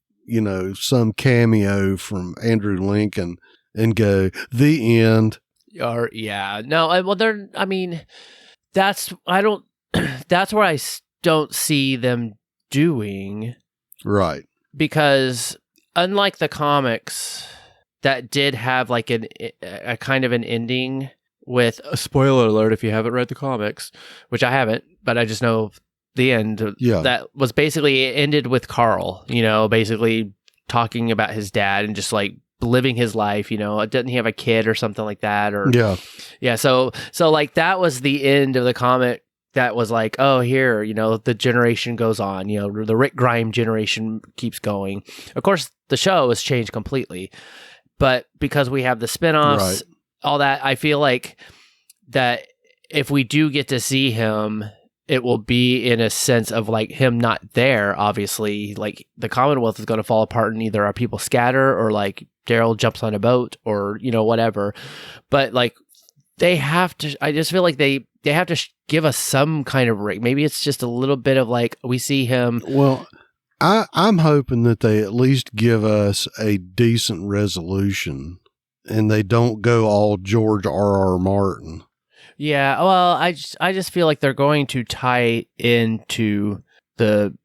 Speaker 6: some cameo from Andrew Lincoln and go, the end.
Speaker 7: Or yeah, no, well, that's that's where I don't see them doing.
Speaker 6: Right.
Speaker 7: Because unlike the comics that did have like a kind of an ending with a spoiler alert if you haven't read the comics, which I haven't, but I just know the end.
Speaker 6: Yeah.
Speaker 7: That was basically it ended with Carl, basically talking about his dad and just like living his life, didn't he have a kid or something like that? Or yeah. So like that was the end of the comic. That was like, oh, here, the generation goes on, the Rick Grimes generation keeps going. Of course, the show has changed completely, but because we have the spinoffs,
Speaker 6: right,
Speaker 7: all that, I feel like that if we do get to see him, it will be in a sense of like him not there. Obviously, like the Commonwealth is going to fall apart and either our people scatter or like Daryl jumps on a boat or, whatever. But like, they have to. I just feel like they have to give us some kind of break. Maybe it's just a little bit of like we see him.
Speaker 6: Well, I'm hoping that they at least give us a decent resolution, and they don't go all George R.R. Martin.
Speaker 7: Yeah, well, I just feel like they're going to tie into the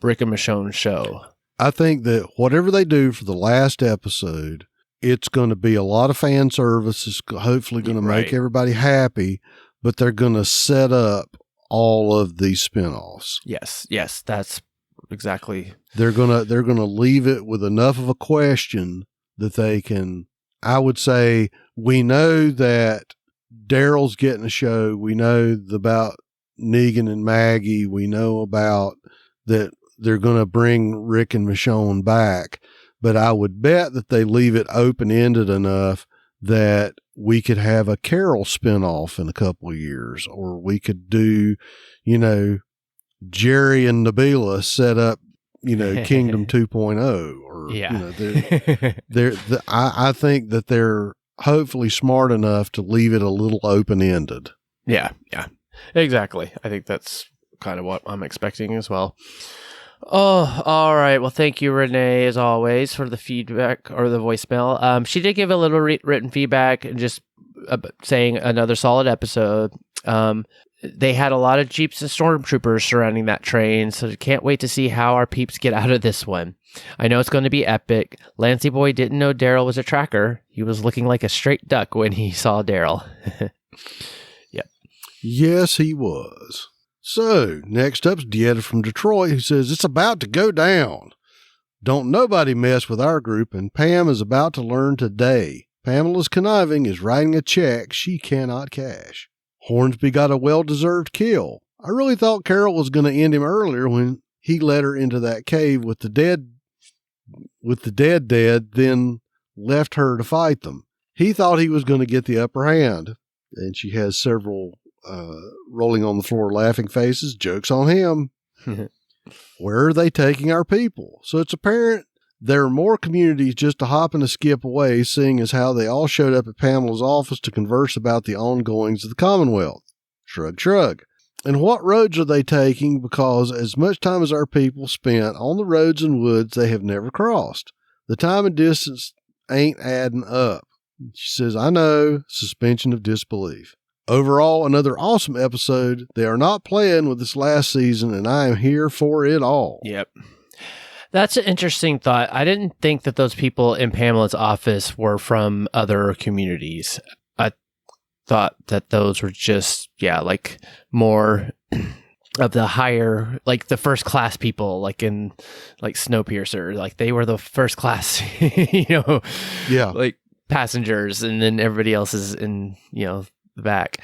Speaker 7: Rick and Michonne show.
Speaker 6: I think that whatever they do for the last episode, it's going to be a lot of fan service. It's hopefully going to make everybody happy, but they're going to set up all of these spinoffs.
Speaker 7: Yes, that's exactly.
Speaker 6: They're going to leave it with enough of a question that they can. I would say we know that Daryl's getting a show. We know about Negan and Maggie. We know about that they're going to bring Rick and Michonne back, but I would bet that they leave it open-ended enough that we could have a Carol spinoff in a couple of years, or we could do, Jerry and Nabila set up, Kingdom 2.0, or, I think that they're hopefully smart enough to leave it a little open-ended.
Speaker 7: Yeah, exactly. I think that's kind of what I'm expecting as well. Oh, all right. Well, thank you, Renee, as always, for the feedback or the voicemail. She did give a little written feedback and just saying another solid episode. They had a lot of Jeeps and stormtroopers surrounding that train, so can't wait to see how our peeps get out of this one. I know it's going to be epic. Lancey Boy didn't know Daryl was a tracker. He was looking like a straight duck when he saw Daryl. Yep.
Speaker 6: Yes, he was. So, next up's Dieta from Detroit, who says, it's about to go down. Don't nobody mess with our group, and Pam is about to learn today. Pamela's conniving is writing a check she cannot cash. Hornsby got a well-deserved kill. I really thought Carol was going to end him earlier when he led her into that cave with the dead, then left her to fight them. He thought he was going to get the upper hand, and she has several rolling on the floor laughing faces. Joke's on him. Where are they taking our people? So it's apparent there are more communities just a hop and a skip away, seeing as how they all showed up at Pamela's office to converse about the ongoings of the Commonwealth. Shrug, shrug. And what roads are they taking? Because as much time as our people spent on the roads and woods they have never crossed, the time and distance ain't adding up. She says, I know, suspension of disbelief. Overall, another awesome episode. They are not playing with this last season, and I am here for it all.
Speaker 7: Yep. That's an interesting thought. I didn't think that those people in Pamela's office were from other communities. I thought that those were just, like more of the higher, like the first class people, like in like Snowpiercer. Like they were the first class, like passengers, and then everybody else is in, the back.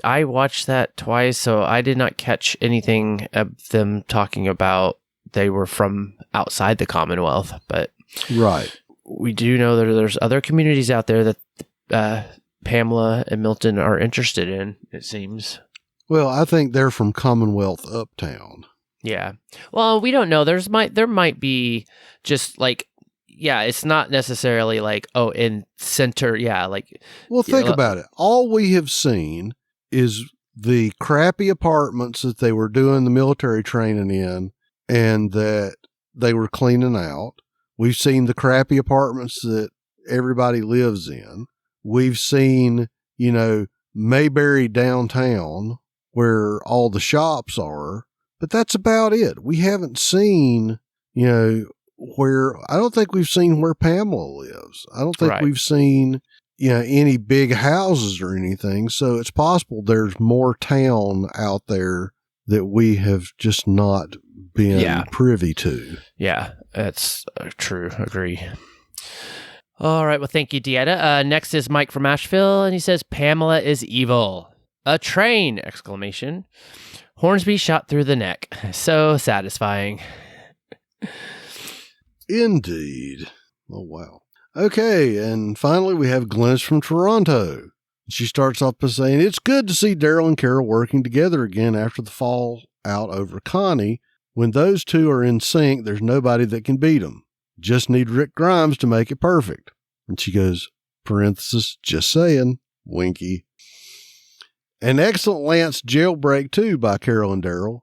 Speaker 7: I watched that twice, so I did not catch anything of them talking about they were from outside the Commonwealth, but we do know that there's other communities out there that Pamela and Milton are interested in, it seems.
Speaker 6: Well, I think they're from Commonwealth Uptown.
Speaker 7: Yeah. Well, we don't know. There might be just like, it's not necessarily like, in center. Yeah. Like,
Speaker 6: well, think about it. All we have seen is the crappy apartments that they were doing the military training in and that they were cleaning out. We've seen the crappy apartments that everybody lives in. We've seen, Mayberry downtown where all the shops are, but that's about it. We haven't seen, I don't think we've seen where Pamela lives. I don't think we've seen, any big houses or anything. So it's possible there's more town out there that we have just not been privy to.
Speaker 7: Yeah, that's true. Agree. All right. Well, thank you, Dieta. Next is Mike from Asheville, and he says, Pamela is evil. A train! Exclamation. Hornsby shot through the neck. So satisfying.
Speaker 6: Indeed. Oh, wow. Okay, and finally we have Glennis from Toronto. She starts off by saying, it's good to see Daryl and Carol working together again after the fallout over Connie. When those two are in sync, there's nobody that can beat them. Just need Rick Grimes to make it perfect. And she goes, Parenthesis, just saying, winky. An excellent Lance jailbreak too by Carol and Daryl.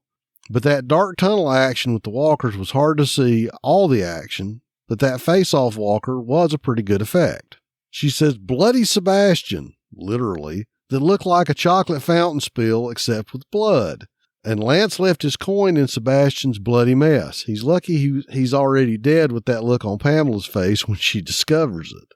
Speaker 6: But that dark tunnel action with the walkers was hard to see all the action, but that face-off walker was a pretty good effect. She says, bloody Sebastian, literally, that looked like a chocolate fountain spill except with blood. And Lance left his coin in Sebastian's bloody mess. He's lucky he's already dead with that look on Pamela's face when she discovers it.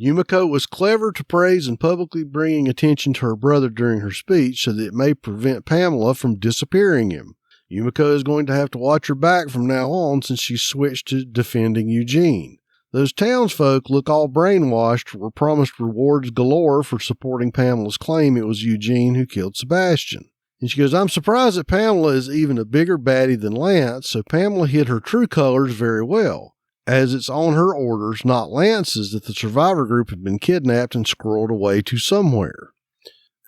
Speaker 6: Yumiko was clever to praise and publicly bringing attention to her brother during her speech so that it may prevent Pamela from disappearing him. Yumiko is going to have to watch her back from now on since she switched to defending Eugene. Those townsfolk look all brainwashed, were promised rewards galore for supporting Pamela's claim it was Eugene who killed Sebastian. And she goes, I'm surprised that Pamela is even a bigger baddie than Lance, so Pamela hid her true colors very well, as it's on her orders, not Lance's, that the survivor group had been kidnapped and squirreled away to somewhere.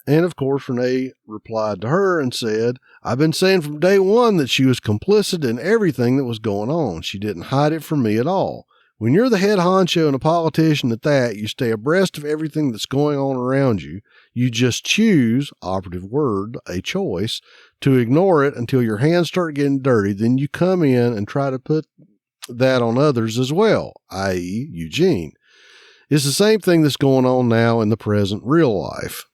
Speaker 6: And of course, Renee replied to her and said, I've been saying from day one that she was complicit in everything that was going on. She didn't hide it from me at all. When you're the head honcho and a politician at that, you stay abreast of everything that's going on around you. You just choose, operative word, a choice, to ignore it until your hands start getting dirty. Then you come in and try to put that on others as well, i.e. Eugene. It's the same thing that's going on now in the present real life.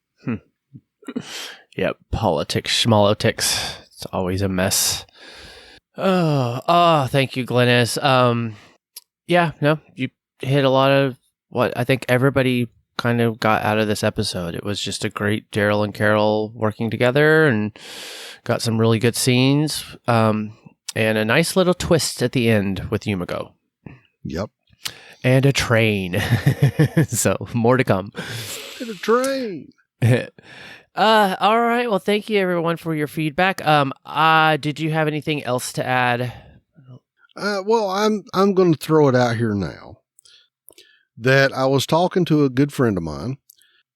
Speaker 7: Yep, politics, schmolitics. It's always a mess. Oh, thank you, Glynis. Yeah, no, you hit a lot of what I think everybody kind of got out of this episode. It was just a great Daryl and Carol working together and got some really good scenes. And a nice little twist at the end with Yumiko.
Speaker 6: Yep.
Speaker 7: And a train. So, more to come.
Speaker 6: And a train.
Speaker 7: All right. Well, thank you everyone for your feedback. Did you have anything else to add?
Speaker 6: Well, I'm going to throw it out here now that I was talking to a good friend of mine,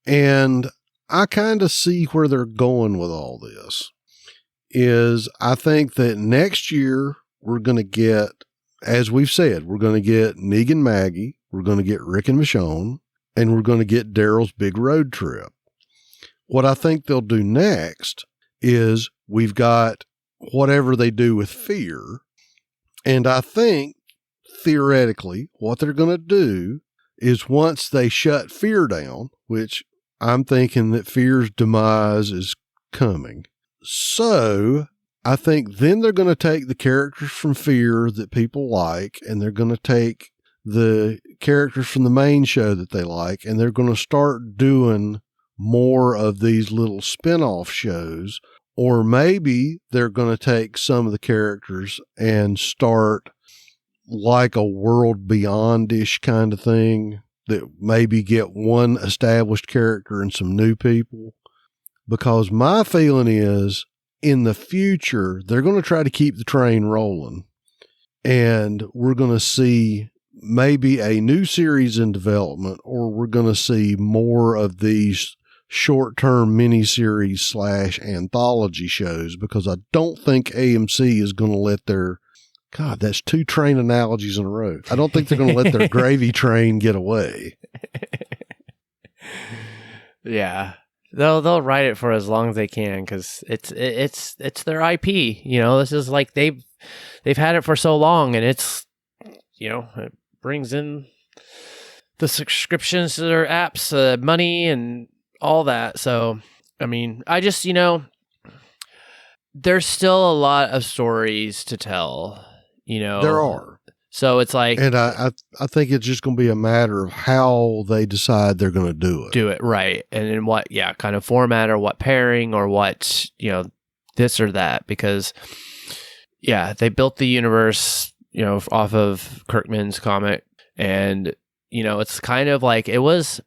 Speaker 6: and I kind of see where they're going with all this. Is I think that next year we're going to get, as we've said, we're going to get Negan Maggie, we're going to get Rick and Michonne, and we're going to get Daryl's big road trip. What I think they'll do next is we've got whatever they do with Fear. And I think theoretically what they're going to do is once they shut Fear down, which I'm thinking that Fear's demise is coming. So I think then they're going to take the characters from Fear that people like, and they're going to take the characters from the main show that they like, and they're going to start doing more of these little spin-off shows, or maybe they're going to take some of the characters and start like a World Beyond-ish kind of thing that maybe get one established character and some new people. Because my feeling is in the future, they're going to try to keep the train rolling, and we're going to see maybe a new series in development, or we're going to see more of these short-term miniseries / anthology shows, because I don't think AMC is going to let their, God, that's 2 train analogies in a row. I don't think they're going to let their gravy train get away.
Speaker 7: Yeah. They'll write it for as long as they can, because it's their IP. You know, this is like they've had it for so long, and it's, you know, it brings in the subscriptions to their apps, money, and all that. So, I mean, I just, you know, there's still a lot of stories to tell, you know.
Speaker 6: There are.
Speaker 7: So it's like,
Speaker 6: and I think it's just going to be a matter of how they decide they're going to do it.
Speaker 7: Do it right. And in what, kind of format, or what pairing, or what, you know, this or that, because they built the universe, you know, off of Kirkman's comic, and, you know, it's kind of like, it was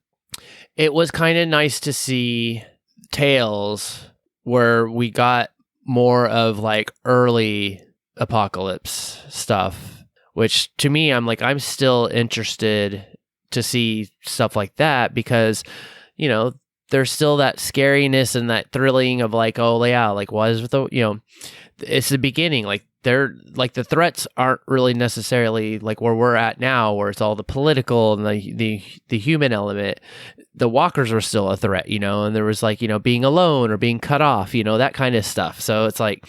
Speaker 7: kind of nice to see Tales where we got more of like early Apocalypse stuff, which to me, I'm still interested to see stuff like that, because, you know, there's still that scariness and that thrilling of like, oh yeah, like what is the, you know, it's the beginning, like they're like the threats aren't really necessarily like where we're at now, where it's all the political and the human element. The walkers were still a threat, and there was like, being alone or being cut off, that kind of stuff. So it's like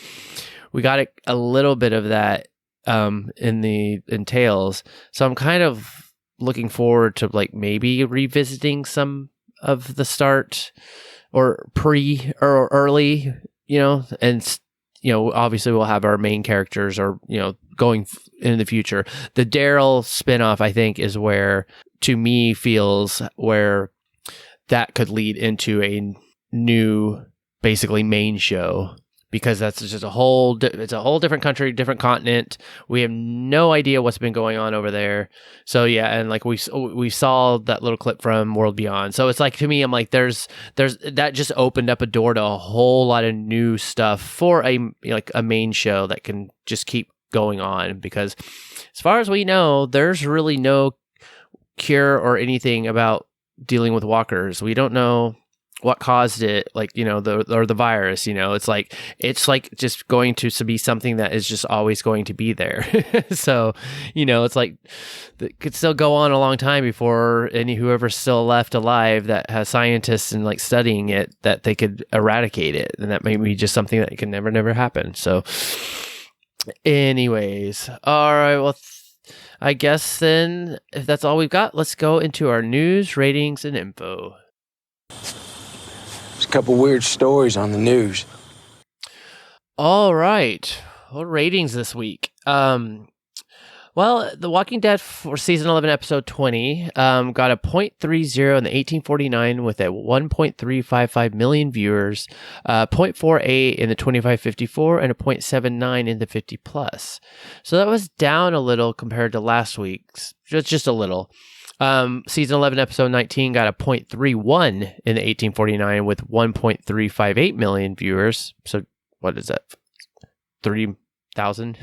Speaker 7: we got a little bit of that in Tales. So I'm kind of looking forward to like maybe revisiting some of the start or early, and obviously we'll have our main characters or, going in the future. The Daryl spinoff, I think, is where, to me, feels where that could lead into a new, basically, main show. Because that's just it's a whole different country, different continent. We have no idea what's been going on over there. So yeah, and like we saw that little clip from World Beyond. So it's like, to me, I'm like, there's that just opened up a door to a whole lot of new stuff for a main show that can just keep going on. Because as far as we know, there's really no cure or anything about dealing with walkers. We don't know what caused it, like, the virus, it's like just going to be something that is just always going to be there. So, it's like it could still go on a long time before whoever's still left alive that has scientists and like studying it, that they could eradicate it. And that may be just something that can never happen. So anyways, all right, well, I guess then if that's all we've got, let's go into our news, ratings, and info.
Speaker 11: There's a couple weird stories on the news.
Speaker 7: All right. What ratings this week? Well, The Walking Dead for season 11, episode 20, got a 0.30 in the 1849 with a 1.355 million viewers, 0.48 in the 2554, and a 0.79 in the 50 plus. So that was down a little compared to last week's, just a little. Season 11, episode 19 got a 0.31 in the 1849 with 1.358 million viewers. So what is that? 3,000?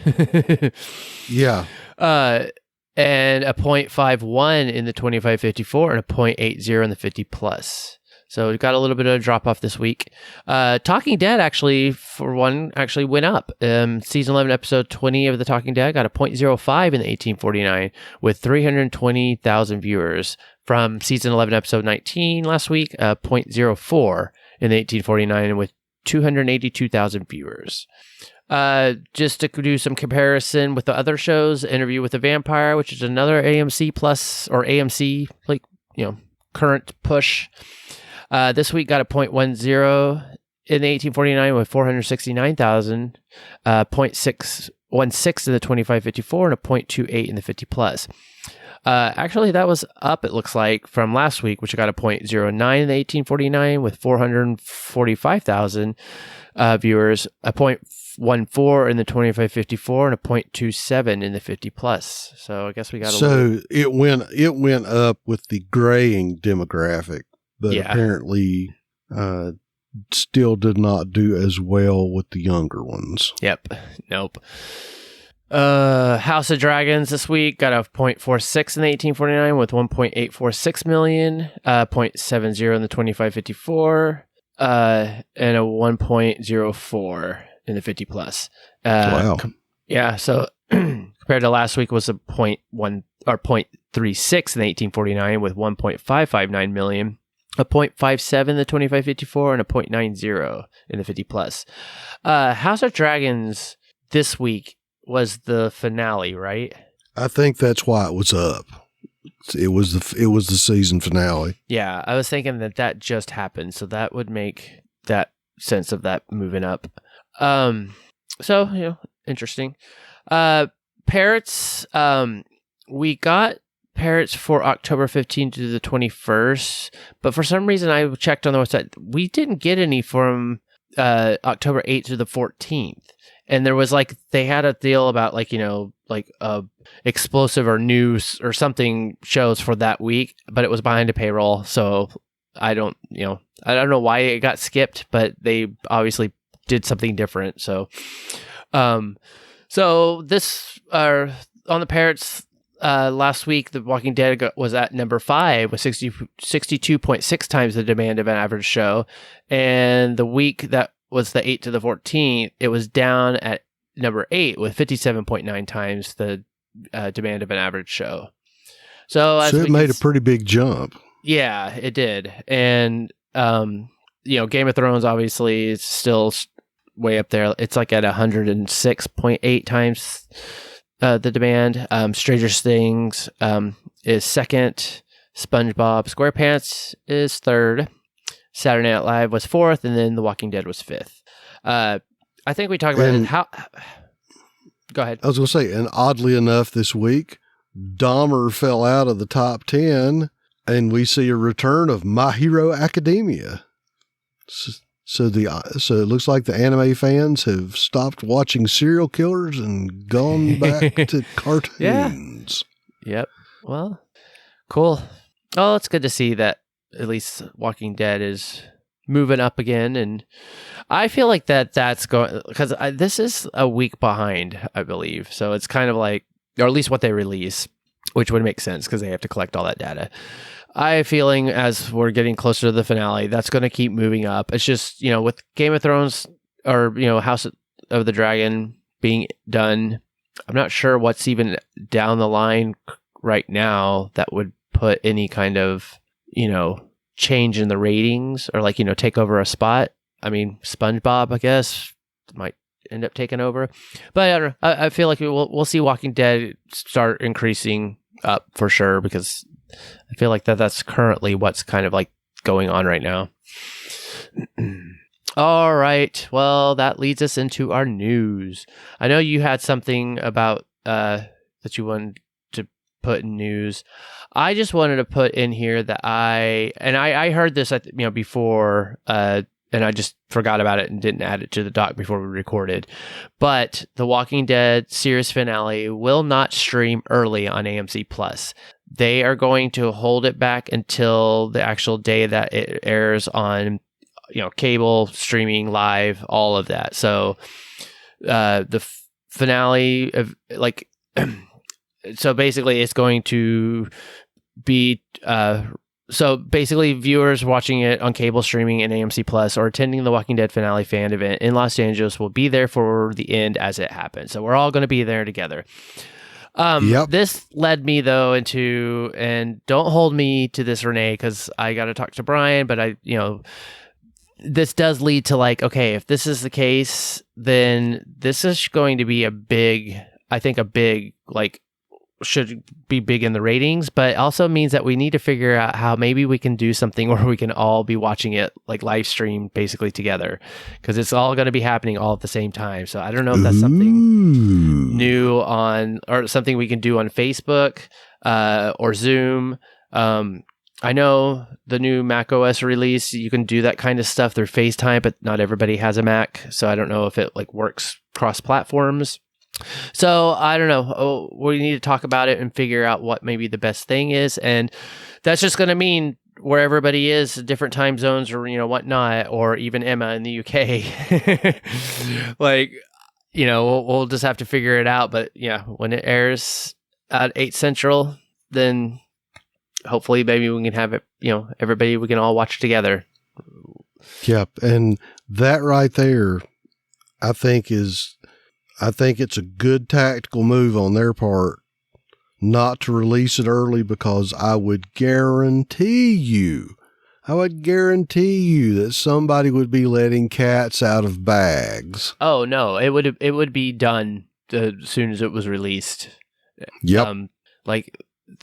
Speaker 6: Yeah.
Speaker 7: And a 0.51 in the 2554 and a 0.80 in the 50 plus. So we got a little bit of a drop off this week. Talking Dead actually went up. Season 11, episode 20 of The Talking Dead got a 0.05 in the 1849 with 320,000 viewers. From season 11, episode 19 last week, 0.04 in the 1849 with 282,000 viewers. Just to do some comparison with the other shows, Interview with the Vampire, which is another AMC plus or AMC current push. This week got a 0.10 in the 1849 with 469,000, 0.616 in the 2554, and a 0.28 in the 50 plus. Actually, that was up, it looks like, from last week, which got a 0.09 in the 1849 with 445,000 viewers, a 0.14 in the 2554, and a 0.27 in the 50 plus. So I guess we got
Speaker 6: it went up with the graying demographic, but apparently still did not do as well with the younger ones.
Speaker 7: Yep. Nope. House of Dragons this week got a 0.46 in the 1849 with 1.846 million, 0.70 in the 2554, and a 1.04 in the 50 plus.
Speaker 6: Wow.
Speaker 7: Yeah. So compared to last week was a 0.1 or 0.36 in the 1849 with 1.559 million. A 0.57 in the 2554 and a 0.90 in the 50 plus. House of Dragons this week was the finale, right?
Speaker 6: I think that's why it was up. It was the season finale.
Speaker 7: Yeah, I was thinking that just happened, so that would make that sense of that moving up. So interesting. Parrots. We got Parrots for October 15th to the 21st, but for some reason I checked on the website. We didn't get any from October 8th to the 14th. And there was they had a deal about explosive or news or something shows for that week, but it was behind a payroll. So I don't know why it got skipped, but they obviously did something different. So, this on the Parrots, last week, The Walking Dead was at number 5 with 62.6 times the demand of an average show. And the week that was the 8th to the 14th, it was down at number 8 with 57.9 times the demand of an average show. So
Speaker 6: it made a pretty big jump.
Speaker 7: Yeah, it did. And, Game of Thrones obviously is still way up there. It's like at 106.8 times the demand. Stranger Things is second. SpongeBob SquarePants is third. Saturday Night Live was fourth, and then The Walking Dead was fifth. I think we talked about it. Go ahead.
Speaker 6: I was going to say, and oddly enough, this week, Dahmer fell out of the top 10, and we see a return of My Hero Academia. So it looks like the anime fans have stopped watching serial killers and gone back to cartoons.
Speaker 7: Yeah. Yep. Well, cool. Oh, it's good to see that at least Walking Dead is moving up again, and I feel like that's going because this is a week behind, I believe. So it's kind of like, or at least what they release, which would make sense because they have to collect all that data. I have a feeling as we're getting closer to the finale, that's going to keep moving up. It's just, with Game of Thrones or, House of the Dragon being done, I'm not sure what's even down the line right now that would put any kind of, change in the ratings or take over a spot. I mean, SpongeBob, I guess, might end up taking over. But I don't know. I feel like we'll see Walking Dead start increasing up for sure because I feel like that's currently what's kind of like going on right now. All right. Well, that leads us into our news. I know you had something about that you wanted to put in news. I just wanted to put in here that I heard this before, and I just forgot about it and didn't add it to the doc before we recorded. But the Walking Dead series finale will not stream early on AMC Plus. They are going to hold it back until the actual day that it airs on, cable, streaming, live, all of that. So, the finale of so basically it's going to be, so basically viewers watching it on cable streaming and AMC Plus or attending the Walking Dead finale fan event in Los Angeles will be there for the end as it happens. So we're all going to be there together. This led me though into, and don't hold me to this, Renee, because I got to talk to Brian, but this does lead to okay, if this is the case, then this is going to be a big, should be big in the ratings, but also means that we need to figure out how maybe we can do something where we can all be watching it live stream basically together, because it's all going to be happening all at the same time. So I don't know if that's something new or something we can do on Facebook or Zoom. I know the new Mac OS release, you can do that kind of stuff through FaceTime, but not everybody has a Mac. So I don't know if it works cross platforms. So I don't know. We need to talk about it and figure out what maybe the best thing is. And that's just going to mean where everybody is, different time zones or, whatnot, or even Emma in the UK. We'll just have to figure it out. But yeah, when it airs at 8 Central, then hopefully maybe we can have it, everybody, we can all watch together.
Speaker 6: Yep. And that right there, I think it's a good tactical move on their part not to release it early, because I would guarantee you that somebody would be letting cats out of bags.
Speaker 7: Oh no, it would be done as soon as it was released.
Speaker 6: Yep.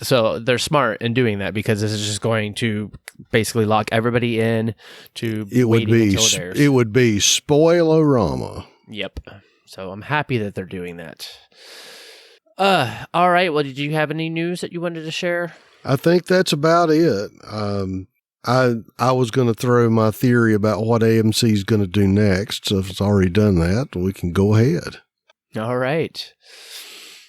Speaker 7: So they're smart in doing that, because this is just going to basically lock everybody in to waiting until it airs.
Speaker 6: It would be spoilerama.
Speaker 7: Yep. So I'm happy that they're doing that. All right. Well, did you have any news that you wanted to share?
Speaker 6: I think that's about it. I was going to throw my theory about what AMC is going to do next. So if it's already done that, we can go ahead.
Speaker 7: All right.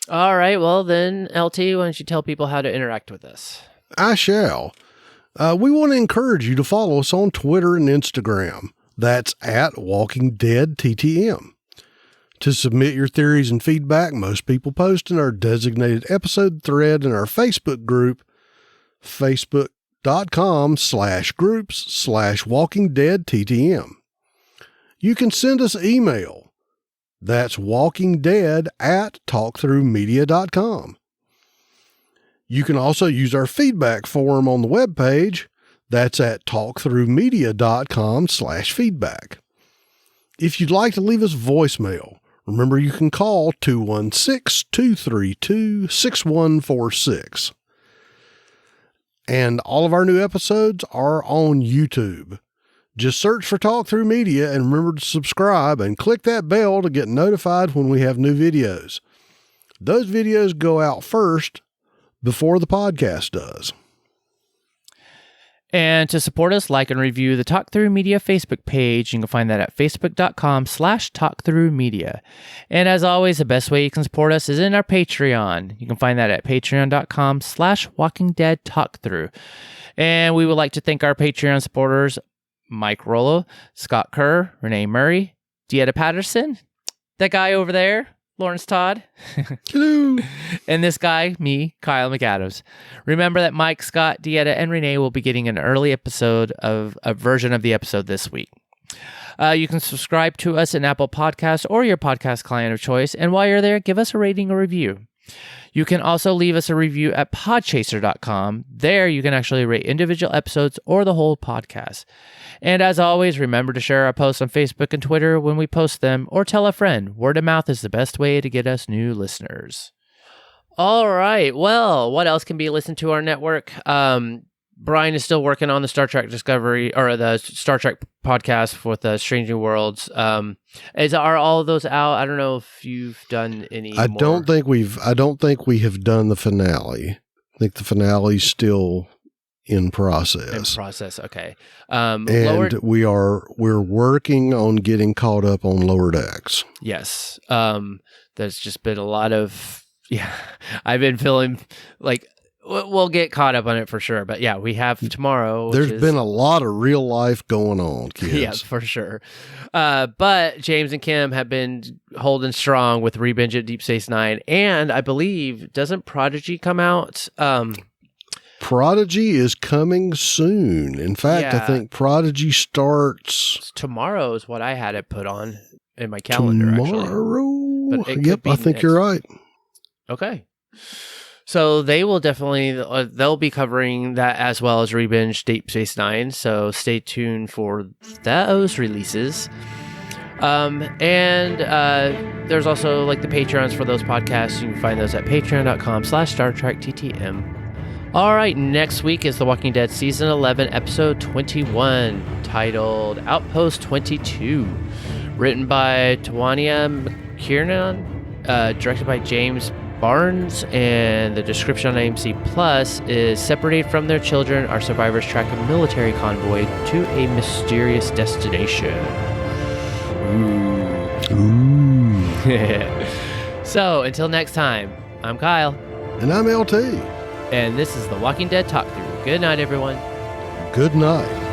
Speaker 7: Well, then, LT, why don't you tell people how to interact with us?
Speaker 6: I shall. We want to encourage you to follow us on Twitter and Instagram. That's at Walking Dead TTM. To submit your theories and feedback, most people post in our designated episode thread in our Facebook group, facebook.com/groups/WalkingDeadTTM. You can send us email, That's Walking Dead at talkthroughmedia.com. You can also use our feedback form on the webpage. That's at talkthroughmedia.com/feedback. If you'd like to leave us voicemail, remember you can call 216-232-6146. And all of our new episodes are on YouTube. Just search for Talk Through Media and remember to subscribe and click that bell to get notified when we have new videos. Those videos go out first before the podcast does.
Speaker 7: And to support us, like and review the Talk Through Media Facebook page. You can find that at facebook.com/talkthroughmedia. And as always, the best way you can support us is in our Patreon. You can find that at patreon.com/walkingdeadtalkthrough. And we would like to thank our Patreon supporters, Mike Rollo, Scott Kerr, Renee Murray, Dieta Patterson, that guy over there, Lawrence Todd.
Speaker 6: Hello.
Speaker 7: And this guy, me, Kyle McAdams. Remember that Mike, Scott, Dieta, and Renee will be getting an early episode of a version of the episode this week. You can subscribe to us in Apple Podcasts or your podcast client of choice. And while you're there, give us a rating or review. You can also leave us a review at podchaser.com. There you can actually rate individual episodes or the whole podcast. And as always, remember to share our posts on Facebook and Twitter when we post them, or tell a friend. Word of mouth is the best way to get us new listeners. All right. Well, what else can be listened to our network? Brian is still working on the Star Trek Discovery, or the Star Trek podcast with Strange New Worlds. Are all of those out? I don't know if you've done any.
Speaker 6: I don't think we have done the finale. I think the finale's still in process.
Speaker 7: Okay.
Speaker 6: And we're working on getting caught up on Lower Decks.
Speaker 7: Yes. There's just been a lot of I've been feeling like we'll get caught up on it for sure. But yeah, we have tomorrow.
Speaker 6: There's been a lot of real life going on, kids.
Speaker 7: Yeah, for sure. But James and Kim have been holding strong with Rebinge at Deep Space Nine. And I believe, doesn't Prodigy come out?
Speaker 6: Prodigy is coming soon. In fact, I think Prodigy starts
Speaker 7: tomorrow is what I had it put on in my calendar.
Speaker 6: Tomorrow?
Speaker 7: Actually.
Speaker 6: Yep, I think you're right.
Speaker 7: Okay. So they will definitely, they'll be covering that as well as Rebinge Deep Space Nine. So stay tuned for those releases. And there's also like the Patreons for those podcasts. You can find those at patreon.com/StarTrekTTM. All right, next week is The Walking Dead Season 11, Episode 21, titled Outpost 22. Written by Twania McKiernan, directed by James Barnes, and the description on AMC Plus is: separated from their children, our survivors track a military convoy to a mysterious destination. Ooh. So, until next time, I'm Kyle.
Speaker 6: And I'm LT.
Speaker 7: And this is The Walking Dead Talk Through. Good night, everyone.
Speaker 6: Good night.